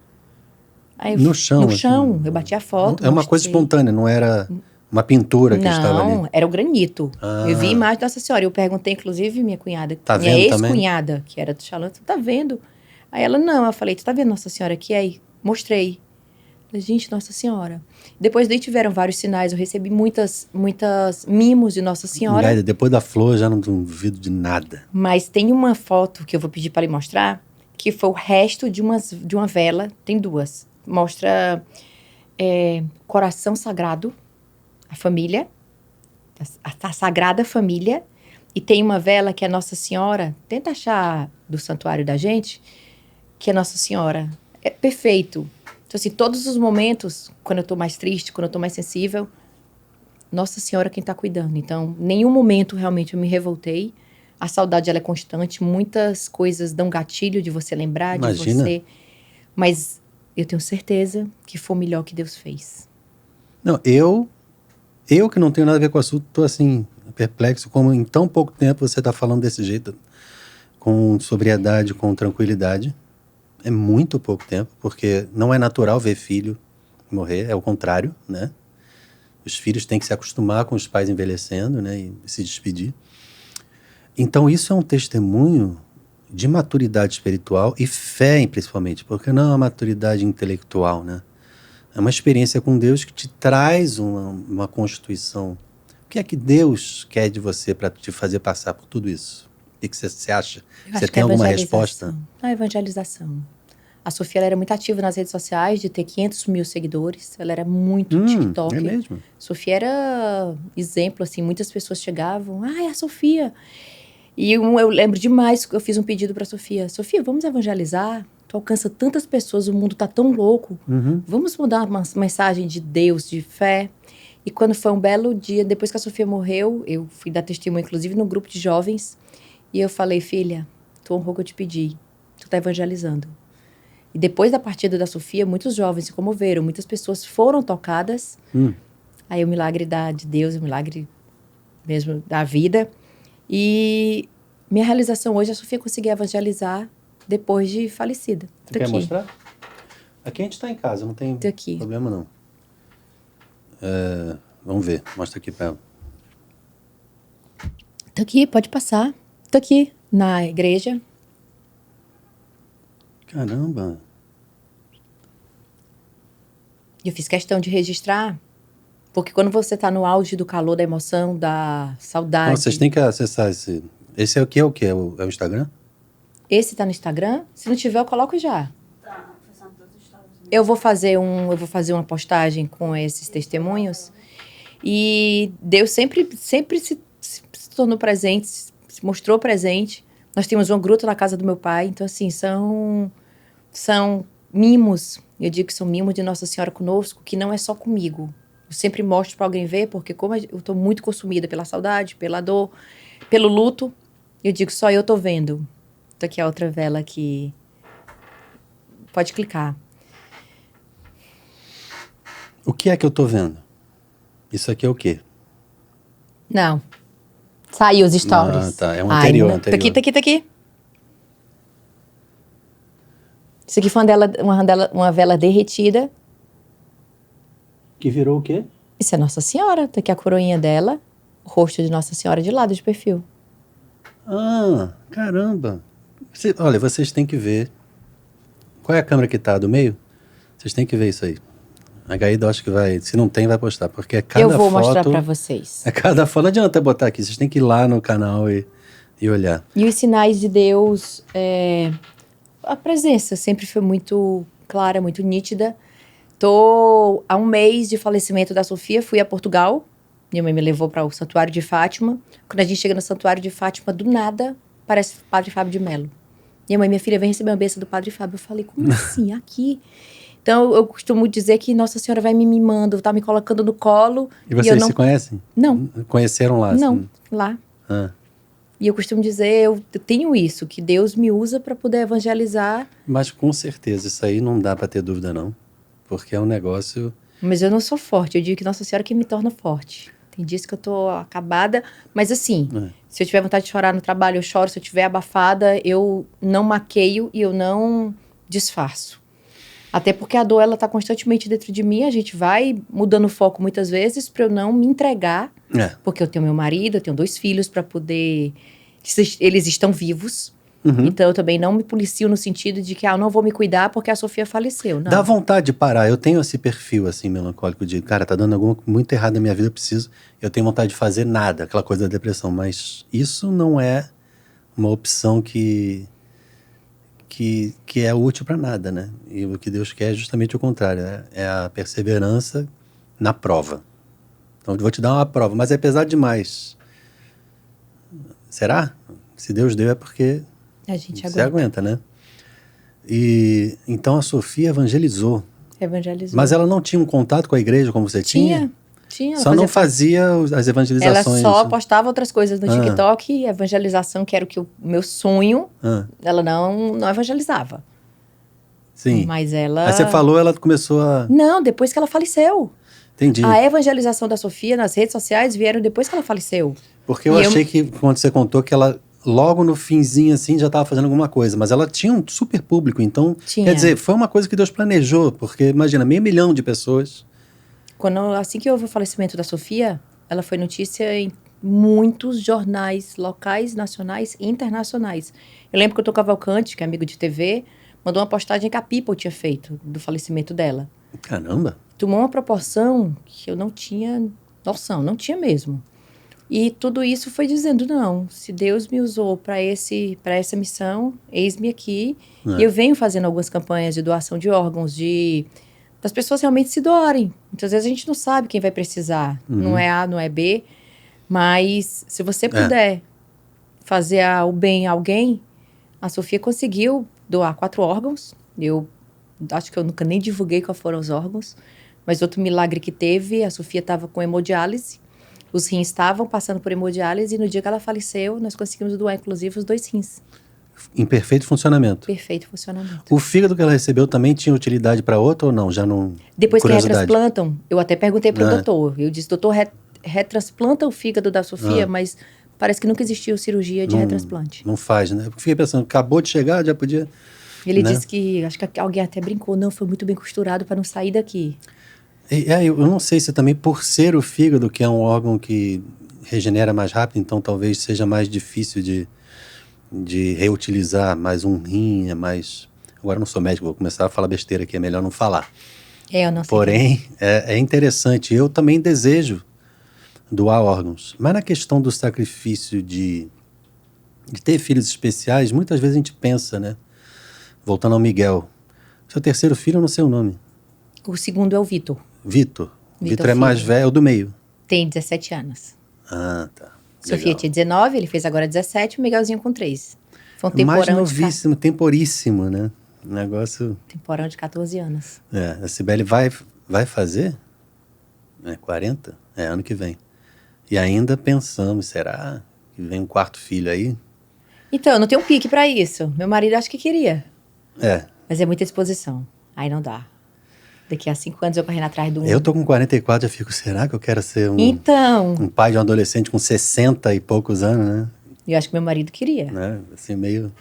Aí no chão? No chão, eu bati a foto. É uma coisa espontânea, não era... uma pintura que estava ali. Não, era o granito. Eu vi a imagem da Nossa Senhora. Eu perguntei, inclusive, minha cunhada, minha ex-cunhada, que era do Xalã, tu tá vendo? Aí ela, não. Eu falei, tu tá vendo Nossa Senhora aqui? Aí, mostrei. Falei, gente, Nossa Senhora. Depois daí tiveram vários sinais. Eu recebi muitas mimos de Nossa Senhora. Gaida, depois da flor, já não duvido de nada. Mas tem uma foto que eu vou pedir para lhe mostrar, que foi o resto de uma vela. Tem 2. Mostra coração sagrado, a família, a Sagrada Família, e tem uma vela que é Nossa Senhora, tenta achar do santuário da gente, que é Nossa Senhora. É perfeito. Então, assim, todos os momentos, quando eu tô mais triste, quando eu tô mais sensível, Nossa Senhora é quem tá cuidando. Então, nenhum momento realmente eu me revoltei. A saudade, ela é constante. Muitas coisas dão gatilho de você lembrar, Imagina. De você. Mas eu tenho certeza que foi o melhor que Deus fez. Não, eu que não tenho nada a ver com o assunto, tô assim, perplexo, como em tão pouco tempo você tá falando desse jeito, com sobriedade, com tranquilidade. É muito pouco tempo, porque não é natural ver filho morrer, é o contrário, né? Os filhos têm que se acostumar com os pais envelhecendo, né? E se despedir. Então isso é um testemunho de maturidade espiritual e fé, principalmente, porque não é uma maturidade intelectual, né? É uma experiência com Deus que te traz uma constituição O que é que Deus quer de você para te fazer passar por tudo isso? O que você acha? Você tem alguma resposta? A evangelização. A Sofia ela era muito ativa nas redes sociais, de ter 500 mil seguidores. Ela era muito TikTok. É mesmo? Sofia era exemplo, assim. Muitas pessoas chegavam. É a Sofia. E eu lembro demais que eu fiz um pedido para a Sofia. Sofia, vamos evangelizar? Tu alcança tantas pessoas, o mundo tá tão louco. Vamos mudar uma mensagem de Deus, de fé. E quando foi um belo dia, depois que a Sofia morreu, eu fui dar testemunho, inclusive, no grupo de jovens. E eu falei, filha, tu honrou o que eu te pedi. Tu tá evangelizando. E depois da partida da Sofia, muitos jovens se comoveram, muitas pessoas foram tocadas. Aí o milagre de Deus, o milagre mesmo da vida. E minha realização hoje, a Sofia conseguiu evangelizar depois de falecida. Você quer mostrar? Aqui a gente tá em casa, não tem problema não. Vamos ver, mostra aqui pra ela. Tô aqui, pode passar. Tô aqui, na igreja. Caramba! Eu fiz questão de registrar, porque quando você tá no auge do calor, da emoção, da saudade... Não, vocês têm que acessar esse... Esse é o que? É o que? É o Instagram? Esse tá no Instagram? Se não tiver, eu coloco já. Eu vou fazer uma postagem com esses testemunhos. E Deus sempre se tornou presente, se mostrou presente. Nós temos uma gruta na casa do meu pai. Então, assim, são mimos. Eu digo que são mimos de Nossa Senhora conosco, que não é só comigo. Eu sempre mostro para alguém ver, porque como eu estou muito consumida pela saudade, pela dor, pelo luto, eu digo, só eu estou vendo. Então, aqui a outra vela que... Pode clicar. O que é que eu tô vendo? Isso aqui é o quê? Não. Saiu os stories. Tá. É um anterior. Tá aqui. Isso aqui foi uma vela derretida. Que virou o quê? Isso é Nossa Senhora. Tá aqui a coroinha dela. O rosto de Nossa Senhora de lado, de perfil. Caramba. Olha, vocês têm que ver. Qual é a câmera que tá do meio? Vocês têm que ver isso aí. A Gaída, acho que vai... Se não tem, vai postar. Porque cada foto... Eu vou mostrar pra vocês. Cada foto. Não adianta botar aqui. Vocês têm que ir lá no canal e olhar. E os sinais de Deus... A presença sempre foi muito clara, muito nítida. Tô há um mês de falecimento da Sofia. Fui a Portugal. Minha mãe me levou para o Santuário de Fátima. Quando a gente chega no Santuário de Fátima, do nada, parece o Padre Fábio de Mello. Minha filha, vem receber uma bênção do Padre Fábio. Eu falei, como assim? Aqui? Então, eu costumo dizer que Nossa Senhora vai me mimando, tá me colocando no colo. E vocês se conhecem? Não. Conheceram lá? Não, assim? lá. E eu costumo dizer, eu tenho isso, que Deus me usa para poder evangelizar. Mas com certeza, isso aí não dá para ter dúvida, não. Porque é um negócio... Mas eu não sou forte, eu digo que Nossa Senhora que me torna forte. Tem dias que eu tô acabada, mas assim, se eu tiver vontade de chorar no trabalho, eu choro. Se eu tiver abafada, eu não maqueio e eu não disfarço. Até porque a dor, ela tá constantemente dentro de mim, a gente vai mudando o foco muitas vezes para eu não me entregar. Porque eu tenho meu marido, eu tenho 2 filhos para poder... Eles estão vivos. Então, eu também não me policio no sentido de que eu não vou me cuidar porque a Sofia faleceu. Não. Dá vontade de parar. Eu tenho esse perfil, assim, melancólico de... Cara, tá dando algo muito errado na minha vida, eu tenho vontade de fazer nada. Aquela coisa da depressão. Mas isso não é uma opção que é útil para nada, né? E o que Deus quer é justamente o contrário. É a perseverança na prova. Então, eu vou te dar uma prova. Mas é pesado demais. Será? Se Deus deu é porque... A gente você aguenta, né? E então a Sofia evangelizou. Mas ela não tinha um contato com a igreja como você tinha? Tinha. Só não fazia as evangelizações. Ela só postava outras coisas no TikTok, evangelização, que era o meu sonho. Ela não evangelizava. Sim. Mas ela... Aí você falou, ela começou a... Não, depois que ela faleceu. Entendi. A evangelização da Sofia nas redes sociais vieram depois que ela faleceu. Porque eu achei que, quando você contou, que ela... Logo no finzinho, assim, já estava fazendo alguma coisa. Mas ela tinha um super público, então... Quer dizer, foi uma coisa que Deus planejou. Porque, imagina, 500 mil de pessoas. Assim que houve o falecimento da Sofia, ela foi notícia em muitos jornais locais, nacionais e internacionais. Eu lembro que o Tô Cavalcante, que é amigo de TV, mandou uma postagem que a People tinha feito do falecimento dela. Caramba! Tomou uma proporção que eu não tinha noção, não tinha mesmo. E tudo isso foi dizendo, não, se Deus me usou para essa missão, eis-me aqui. E eu venho fazendo algumas campanhas de doação de órgãos, das pessoas realmente se doarem. Muitas vezes a gente não sabe quem vai precisar. Não é A, não é B. Mas se você puder fazer o bem a alguém, a Sofia conseguiu doar 4 órgãos. Eu acho que eu nunca nem divulguei quais foram os órgãos. Mas outro milagre que teve, a Sofia estava com hemodiálise. Os rins estavam passando por hemodiálise e no dia que ela faleceu, nós conseguimos doar, inclusive, os 2 rins. Em perfeito funcionamento? Perfeito funcionamento. O fígado que ela recebeu também tinha utilidade para outro ou não? Já não... Depois que retransplantam, eu até perguntei para o doutor. Eu disse, doutor, retransplanta o fígado da Sofia, mas parece que nunca existiu cirurgia de retransplante. Não faz, né? Eu fiquei pensando, acabou de chegar, já podia... Ele disse que, acho que alguém até brincou, não, foi muito bem costurado para não sair daqui. Eu não sei se também por ser o fígado, que é um órgão que regenera mais rápido, então talvez seja mais difícil de reutilizar, mais um rim, mais... Agora eu não sou médico, vou começar a falar besteira aqui, é melhor não falar. Eu não sei. Porém, é interessante, eu também desejo doar órgãos, mas na questão do sacrifício de ter filhos especiais, muitas vezes a gente pensa, né? Voltando ao Miguel, seu terceiro filho, eu não sei o nome. O segundo é o Vitor. Vitor é mais velho, é o do meio. Tem 17 anos. Ah, tá. Sofia tinha 19, ele fez agora 17, o Miguelzinho com 3. Foi um temporão mais novíssimo, temporíssimo, né? Um negócio... Temporão de 14 anos. A Cibele vai fazer 40? Ano que vem. E ainda pensamos, será que vem um 4º filho aí? Então, eu não tenho um pique pra isso. Meu marido acho que queria. Mas é muita disposição. Aí não dá. Daqui a 5 anos eu correndo atrás do... Eu tô com 44, já fico, será que eu quero ser um pai de um adolescente com 60 e poucos anos, né? Eu acho que meu marido queria. Né? Assim, meio...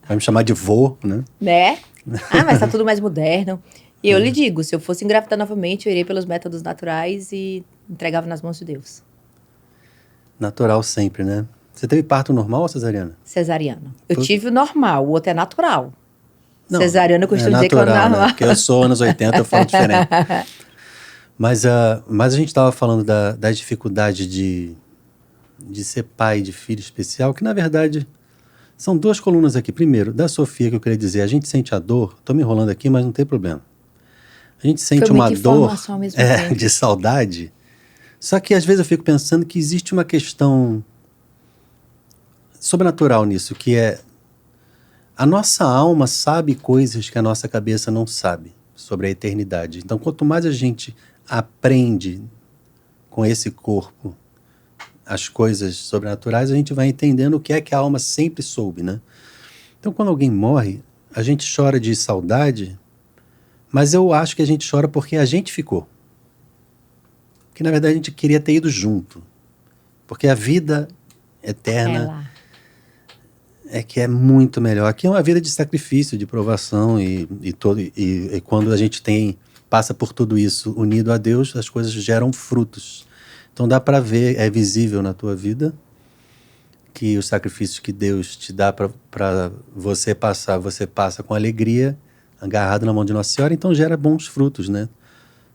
Vai me chamar de vô, né? Né? Mas tá tudo mais moderno. E eu lhe digo, se eu fosse engravidar novamente, eu iria pelos métodos naturais e entregava nas mãos de Deus. Natural sempre, né? Você teve parto normal ou cesariana? Cesariano. Eu tive o normal, o outro é natural. Não, cesariano eu costumo dizer que é o normal. Né? Porque eu sou anos 80, eu falo diferente. Mas a gente estava falando da dificuldade de ser pai de filho especial, que na verdade são 2 colunas aqui. Primeiro, da Sofia, que eu queria dizer, a gente sente a dor, estou me enrolando aqui, mas não tem problema. A gente sente uma dor de saudade, só que às vezes eu fico pensando que existe uma questão sobrenatural nisso, que é a nossa alma sabe coisas que a nossa cabeça não sabe sobre a eternidade. Então, quanto mais a gente aprende com esse corpo as coisas sobrenaturais, a gente vai entendendo o que é que a alma sempre soube, né? Então, quando alguém morre, a gente chora de saudade, mas eu acho que a gente chora porque a gente ficou. Que, na verdade, a gente queria ter ido junto. Porque a vida eterna é que é muito melhor. Aqui é uma vida de sacrifício, de provação e quando a gente passa por tudo isso unido a Deus, as coisas geram frutos. Então dá para ver, é visível na tua vida que os sacrifícios que Deus te dá para você passa com alegria, agarrado na mão de Nossa Senhora, então gera bons frutos, né?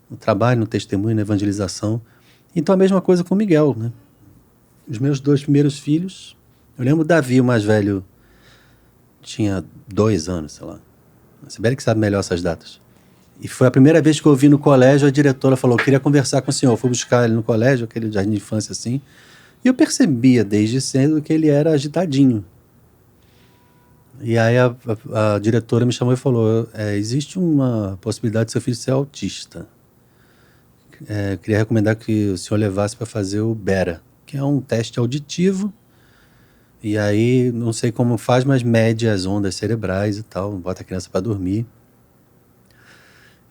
No trabalho, no testemunho, na evangelização. Então a mesma coisa com Miguel, né? Os meus 2 primeiros filhos, eu lembro Davi, o mais velho, tinha 2 anos, sei lá. A Sibeli que sabe melhor essas datas. E foi a primeira vez que eu ouvi no colégio, a diretora falou, queria conversar com o senhor. Eu fui buscar ele no colégio, aquele jardim de infância assim, e eu percebia desde cedo que ele era agitadinho. E aí a diretora me chamou e falou, existe uma possibilidade de seu filho ser autista. Queria recomendar que o senhor levasse para fazer o BERA, que é um teste auditivo, e aí não sei como faz, mas mede as ondas cerebrais e tal, bota a criança para dormir.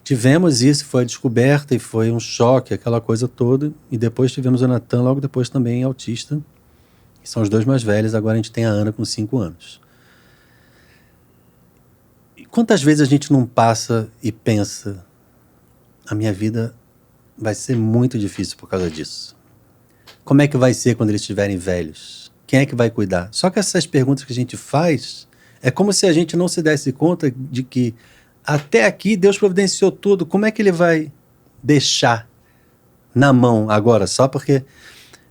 Tivemos isso, foi descoberta e foi um choque, aquela coisa toda. E depois tivemos o Natan, logo depois também autista. Que são os 2 mais velhos, agora a gente tem a Ana com 5 anos. E quantas vezes a gente não passa e pensa, a minha vida vai ser muito difícil por causa disso. Como é que vai ser quando eles estiverem velhos? Quem é que vai cuidar? Só que essas perguntas que a gente faz, é como se a gente não se desse conta de que até aqui Deus providenciou tudo. Como é que ele vai deixar na mão agora? Só porque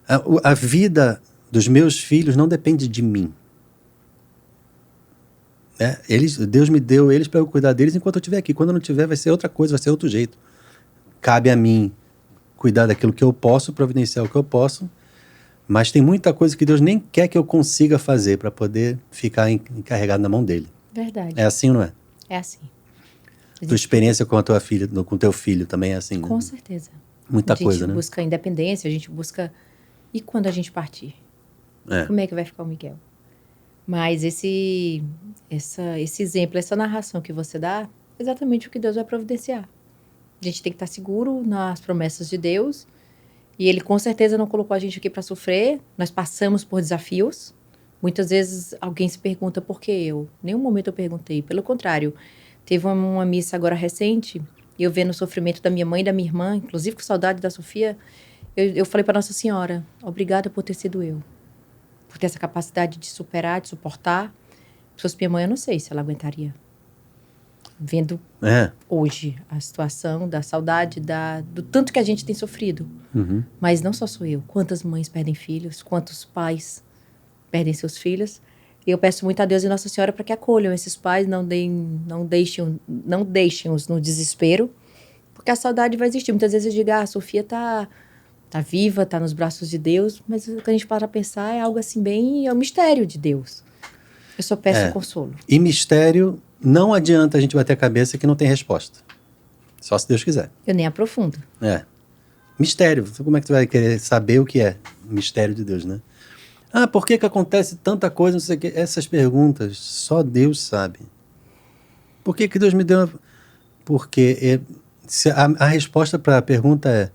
A vida dos meus filhos não depende de mim. Deus me deu eles para eu cuidar deles enquanto eu estiver aqui. Quando eu não estiver, vai ser outra coisa, vai ser outro jeito. Cabe a mim cuidar daquilo que eu posso, providenciar o que eu posso, mas tem muita coisa que Deus nem quer que eu consiga fazer para poder ficar encarregado na mão dele. Verdade. É assim, não é? É assim. Tua experiência com a tua filha, com teu filho também é assim, né? Com certeza. Muita coisa, né? A gente busca independência, a gente busca... E quando a gente partir? Como é que vai ficar o Miguel? Mas esse exemplo, essa narração que você dá, é exatamente o que Deus vai providenciar. A gente tem que estar seguro nas promessas de Deus. E Ele com certeza não colocou a gente aqui para sofrer. Nós passamos por desafios. Muitas vezes alguém se pergunta por que eu. Nenhum momento eu perguntei. Pelo contrário, teve uma missa agora recente, e eu vendo o sofrimento da minha mãe e da minha irmã, inclusive com saudade da Sofia, eu falei para Nossa Senhora, obrigada por ter sido eu. Por ter essa capacidade de superar, de suportar. Se fosse minha mãe, eu não sei se ela aguentaria. Vendo hoje a situação da saudade, do tanto que a gente tem sofrido. Uhum. Mas não só sou eu. Quantas mães perdem filhos, quantos pais perdem seus filhos. E eu peço muito a Deus e Nossa Senhora para que acolham esses pais, não deixem-os no desespero, porque a saudade vai existir. Muitas vezes eu digo, a Sofia tá viva, tá nos braços de Deus, mas quando a gente para pensar, é algo assim é um mistério de Deus. Eu só peço consolo. E mistério, não adianta a gente bater a cabeça que não tem resposta. Só se Deus quiser. Eu nem aprofundo. Mistério. Como é que tu vai querer saber o que é mistério de Deus, né? Por que acontece tanta coisa, não sei o quê? Essas perguntas, só Deus sabe. Por que Deus me deu... Porque a resposta para a pergunta é: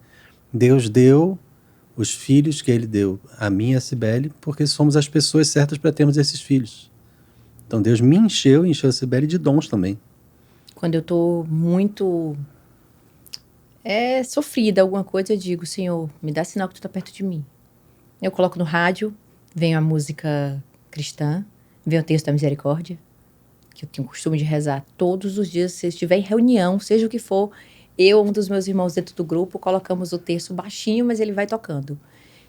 Deus deu os filhos que Ele deu a mim e a Cibele, porque somos as pessoas certas para termos esses filhos. Então Deus me encheu a Cibele de dons também. Quando eu estou muito sofrida, alguma coisa, eu digo, Senhor, me dá sinal que Tu está perto de mim. Eu coloco no rádio, vem a música cristã, vem o texto da misericórdia, que eu tenho o costume de rezar todos os dias. Se estiver em reunião, seja o que for, eu, um dos meus irmãos dentro do grupo, colocamos o texto baixinho, mas ele vai tocando.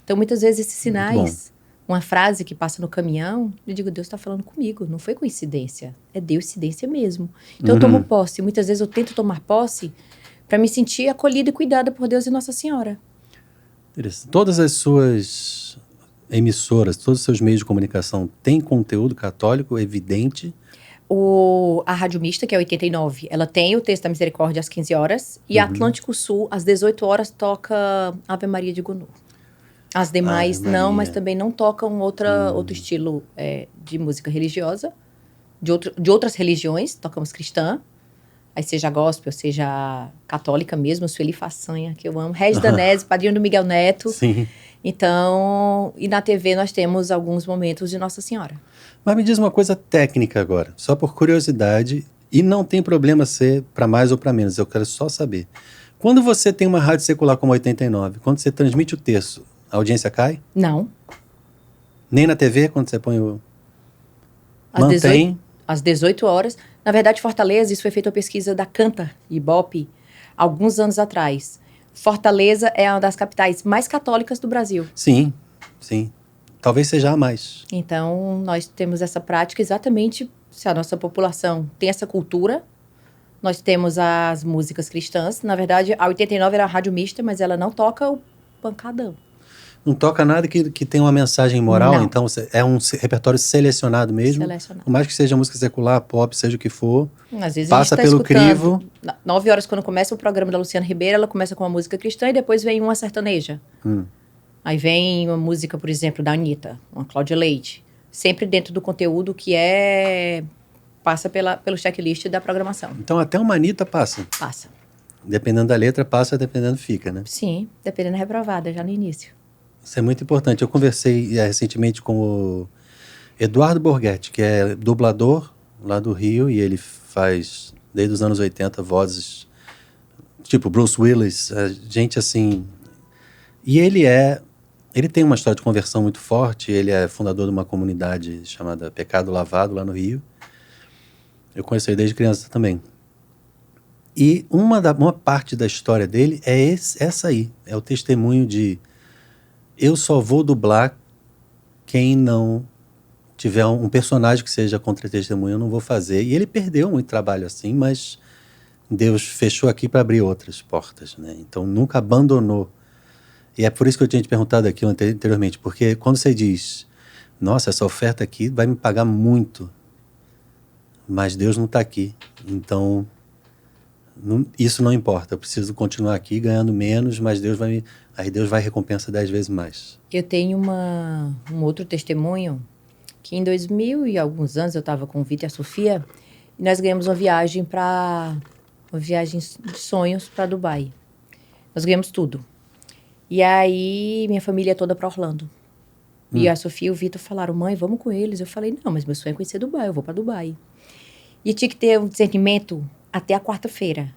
Então, muitas vezes, esses sinais, uma frase que passa no caminhão, eu digo, Deus está falando comigo, não foi coincidência, é Deus-cidência mesmo. Então, eu tomo posse. Muitas vezes eu tento tomar posse para me sentir acolhida e cuidada por Deus e Nossa Senhora. Todas as suas emissoras, todos os seus meios de comunicação têm conteúdo católico evidente? A Rádio Mista, que é 89, ela tem o texto da Misericórdia às 15 horas. E a Atlântico Sul, às 18 horas, toca Ave Maria de Gounod. As demais não, mas também não tocam outro estilo de música religiosa. De outras religiões, tocamos cristã. Aí seja gospel, seja católica mesmo, Sueli Façanha, que eu amo. Regis Danese, padrinho do Miguel Neto. Sim. Então, e na TV nós temos alguns momentos de Nossa Senhora. Mas me diz uma coisa técnica agora, só por curiosidade, e não tem problema ser para mais ou para menos, eu quero só saber. Quando você tem uma rádio secular como 89, quando você transmite o texto, a audiência cai? Não. Nem na TV, quando você põe o... Às 18 horas. Na verdade, Fortaleza, isso foi feita uma pesquisa da Canta, Ibope, alguns anos atrás. Fortaleza é uma das capitais mais católicas do Brasil. Sim, sim. Talvez seja a mais. Então, nós temos essa prática exatamente, se a nossa população tem essa cultura, nós temos as músicas cristãs. Na verdade, a 89 era a rádio mista, mas ela não toca o pancadão. Não toca nada que tenha uma mensagem moral, não. Então é um repertório selecionado mesmo. Por mais que seja música secular, pop, seja o que for, às vezes passa a gente pelo crivo. 9 horas, quando começa o programa da Luciana Ribeiro, ela começa com uma música cristã e depois vem uma sertaneja. Aí vem uma música, por exemplo, da Anitta, uma Cláudia Leite. Sempre dentro do conteúdo que passa pelo checklist da programação. Então até uma Anitta passa? Passa. Dependendo da letra, passa, dependendo fica, né? Sim, dependendo da reprovada, já no início. Isso é muito importante. Eu conversei recentemente com o Eduardo Borghetti, que é dublador lá do Rio, e ele faz, desde os anos 80, vozes tipo Bruce Willis, gente assim... E ele tem uma história de conversão muito forte, ele é fundador de uma comunidade chamada Pecado Lavado, lá no Rio. Eu conheci ele desde criança também. E uma parte da história dele é essa aí, é o testemunho de... eu só vou dublar quem não tiver um personagem que seja contra-testemunha, eu não vou fazer. E ele perdeu muito trabalho assim, mas Deus fechou aqui para abrir outras portas, né? Então nunca abandonou. E é por isso que eu tinha te perguntado aqui anteriormente, porque quando você diz, nossa, essa oferta aqui vai me pagar muito, mas Deus não está aqui, então isso não importa, eu preciso continuar aqui ganhando menos, mas aí Deus vai recompensar 10 vezes mais. Eu tenho um outro testemunho, que em 2000 e alguns anos eu estava com o Vitor e a Sofia, e nós ganhamos uma viagem de sonhos para Dubai. Nós ganhamos tudo. E aí, minha família toda para Orlando. E a Sofia e o Vitor falaram, mãe, vamos com eles. Eu falei, não, mas meu sonho é conhecer Dubai, eu vou para Dubai. E tinha que ter um discernimento até a quarta-feira.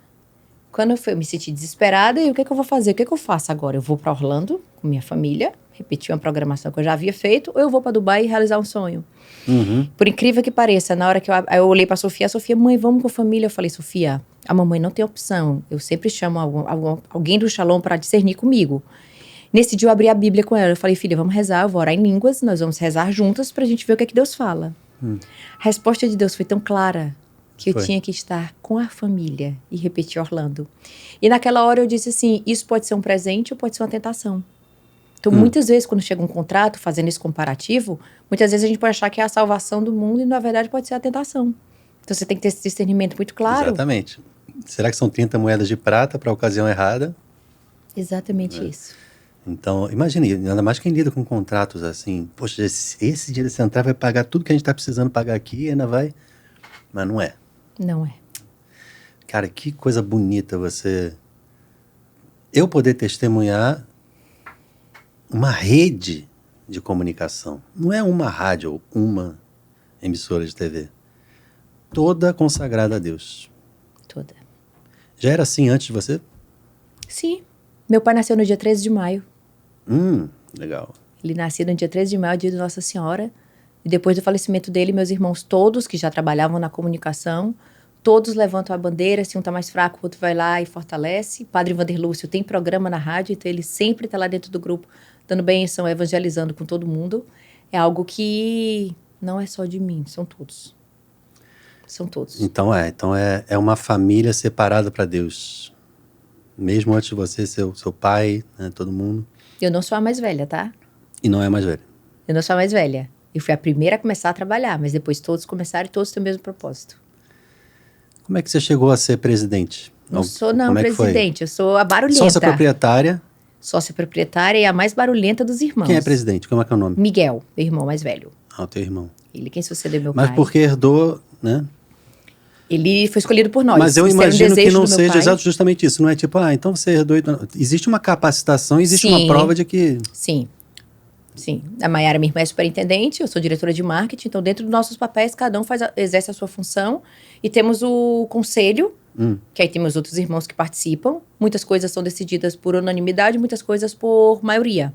Quando eu me senti desesperada, e o que eu vou fazer? O que eu faço agora? Eu vou para Orlando com minha família, repetir uma programação que eu já havia feito, ou eu vou para Dubai e realizar um sonho? Por incrível que pareça, na hora que eu olhei para a Sofia, mãe, vamos com a família. Eu falei, Sofia, a mamãe não tem opção. Eu sempre chamo alguém do Shalom para discernir comigo. Nesse dia eu abri a Bíblia com ela. Eu falei, filha, vamos rezar, eu vou orar em línguas, nós vamos rezar juntas para a gente ver o que é que Deus fala. A resposta de Deus foi tão clara que eu tinha que estar com a família e repetir Orlando. E naquela hora eu disse assim, isso pode ser um presente ou pode ser uma tentação. Então, muitas vezes, quando chega um contrato, fazendo esse comparativo, muitas vezes a gente pode achar que é a salvação do mundo e, na verdade, pode ser a tentação. Então, você tem que ter esse discernimento muito claro. Exatamente. Será que são 30 moedas de prata para a ocasião errada? Exatamente isso. Então, imagine, ainda mais quem lida com contratos assim, poxa, esse dinheiro central vai pagar tudo que a gente está precisando pagar aqui e ainda vai... Mas não é. Não é. Cara, que coisa bonita eu poder testemunhar uma rede de comunicação. Não é uma rádio ou uma emissora de TV. Toda consagrada a Deus. Toda. Já era assim antes de você? Sim. Meu pai nasceu no dia 13 de maio. Legal. Ele nasceu no dia 13 de maio, dia de Nossa Senhora. E depois do falecimento dele, meus irmãos todos, que já trabalhavam na comunicação, todos levantam a bandeira. Se um está mais fraco, o outro vai lá e fortalece. Padre Vanderlúcio tem programa na rádio, então ele sempre está lá dentro do grupo, dando bênção, evangelizando com todo mundo. É algo que não é só de mim, são todos. São todos. Então é uma família separada para Deus. Mesmo antes de você, seu pai, né, todo mundo. Eu não sou a mais velha, tá? E não é mais velha. Eu não sou a mais velha. Eu fui a primeira a começar a trabalhar, mas depois todos começaram e todos têm o mesmo propósito. Como é que você chegou a ser presidente? Não sou presidente, eu sou a barulhenta. Sócia proprietária? Sócia proprietária e a mais barulhenta dos irmãos. Quem é presidente? Como é que é o nome? Miguel, meu irmão mais velho. Ah, o teu irmão. Ele quem sucedeu meu pai. Mas porque herdou, né? Ele foi escolhido por nós. Mas eu imagino que não seja pai. justamente isso. Não é tipo, então você herdou... Existe uma capacitação, existe uma prova de que... Sim. A Maiara, minha irmã, é superintendente, eu sou diretora de marketing, então dentro dos nossos papéis, cada um exerce a sua função. E temos o conselho, que aí temos outros irmãos que participam. Muitas coisas são decididas por unanimidade, muitas coisas por maioria.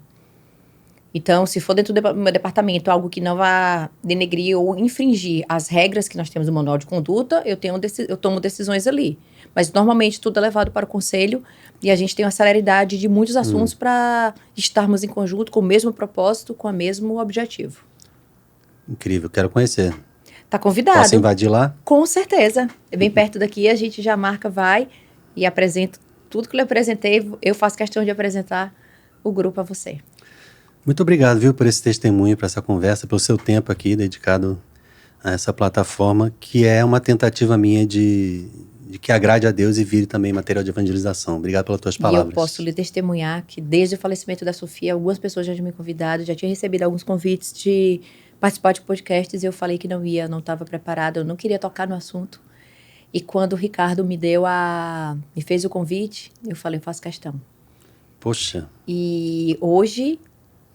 Então, se for dentro do meu departamento algo que não vá denegrir ou infringir as regras que nós temos no manual de conduta, eu tomo decisões ali. Mas, normalmente, tudo é levado para o conselho e a gente tem uma celeridade de muitos assuntos para estarmos em conjunto com o mesmo propósito, com o mesmo objetivo. Incrível, quero conhecer. Tá convidado. Posso invadir lá? Com certeza. É bem perto daqui, a gente já marca, vai e apresento tudo que eu lhe apresentei. Eu faço questão de apresentar o grupo a você. Muito obrigado, viu, por esse testemunho, por essa conversa, pelo seu tempo aqui dedicado a essa plataforma, que é uma tentativa minha de que agrade a Deus e vire também material de evangelização. Obrigado pelas tuas palavras. E eu posso lhe testemunhar que desde o falecimento da Sofia, algumas pessoas já tinham me convidado, já tinha recebido alguns convites de participar de podcasts e eu falei que não estava preparada, eu não queria tocar no assunto. E quando o Ricardo me fez o convite, eu falei, eu faço questão. Poxa. E hoje...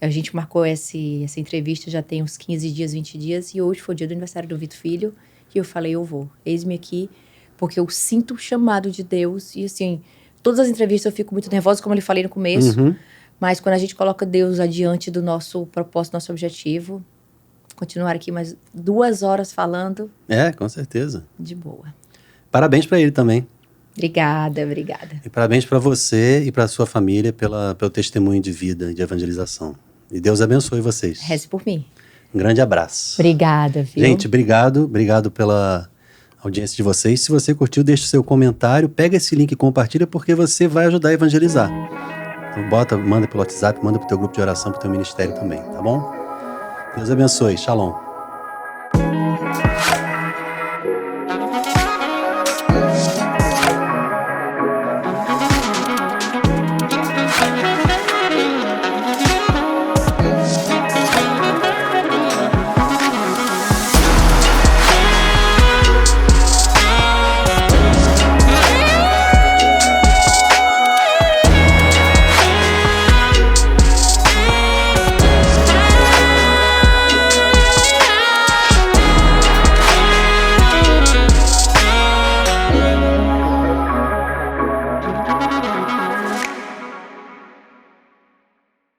A gente marcou essa entrevista já tem uns 15 dias, 20 dias. E hoje foi o dia do aniversário do Vitor Filho. E eu falei, eu vou. Eis-me aqui, porque eu sinto o chamado de Deus. E assim, todas as entrevistas eu fico muito nervosa, como eu lhe falei no começo. Mas quando a gente coloca Deus adiante do nosso propósito, nosso objetivo, continuar aqui mais 2 horas falando. É, com certeza. De boa. Parabéns para ele também. Obrigada, obrigada. E parabéns para você e para sua família pelo testemunho de vida, de evangelização. E Deus abençoe vocês. Reze por mim. Um grande abraço. Obrigada, viu? Gente, obrigado pela audiência de vocês. Se você curtiu, deixe o seu comentário, pega esse link e compartilha, porque você vai ajudar a evangelizar. Então manda pelo WhatsApp, manda pro teu grupo de oração, pro teu ministério também, tá bom? Deus abençoe. Shalom.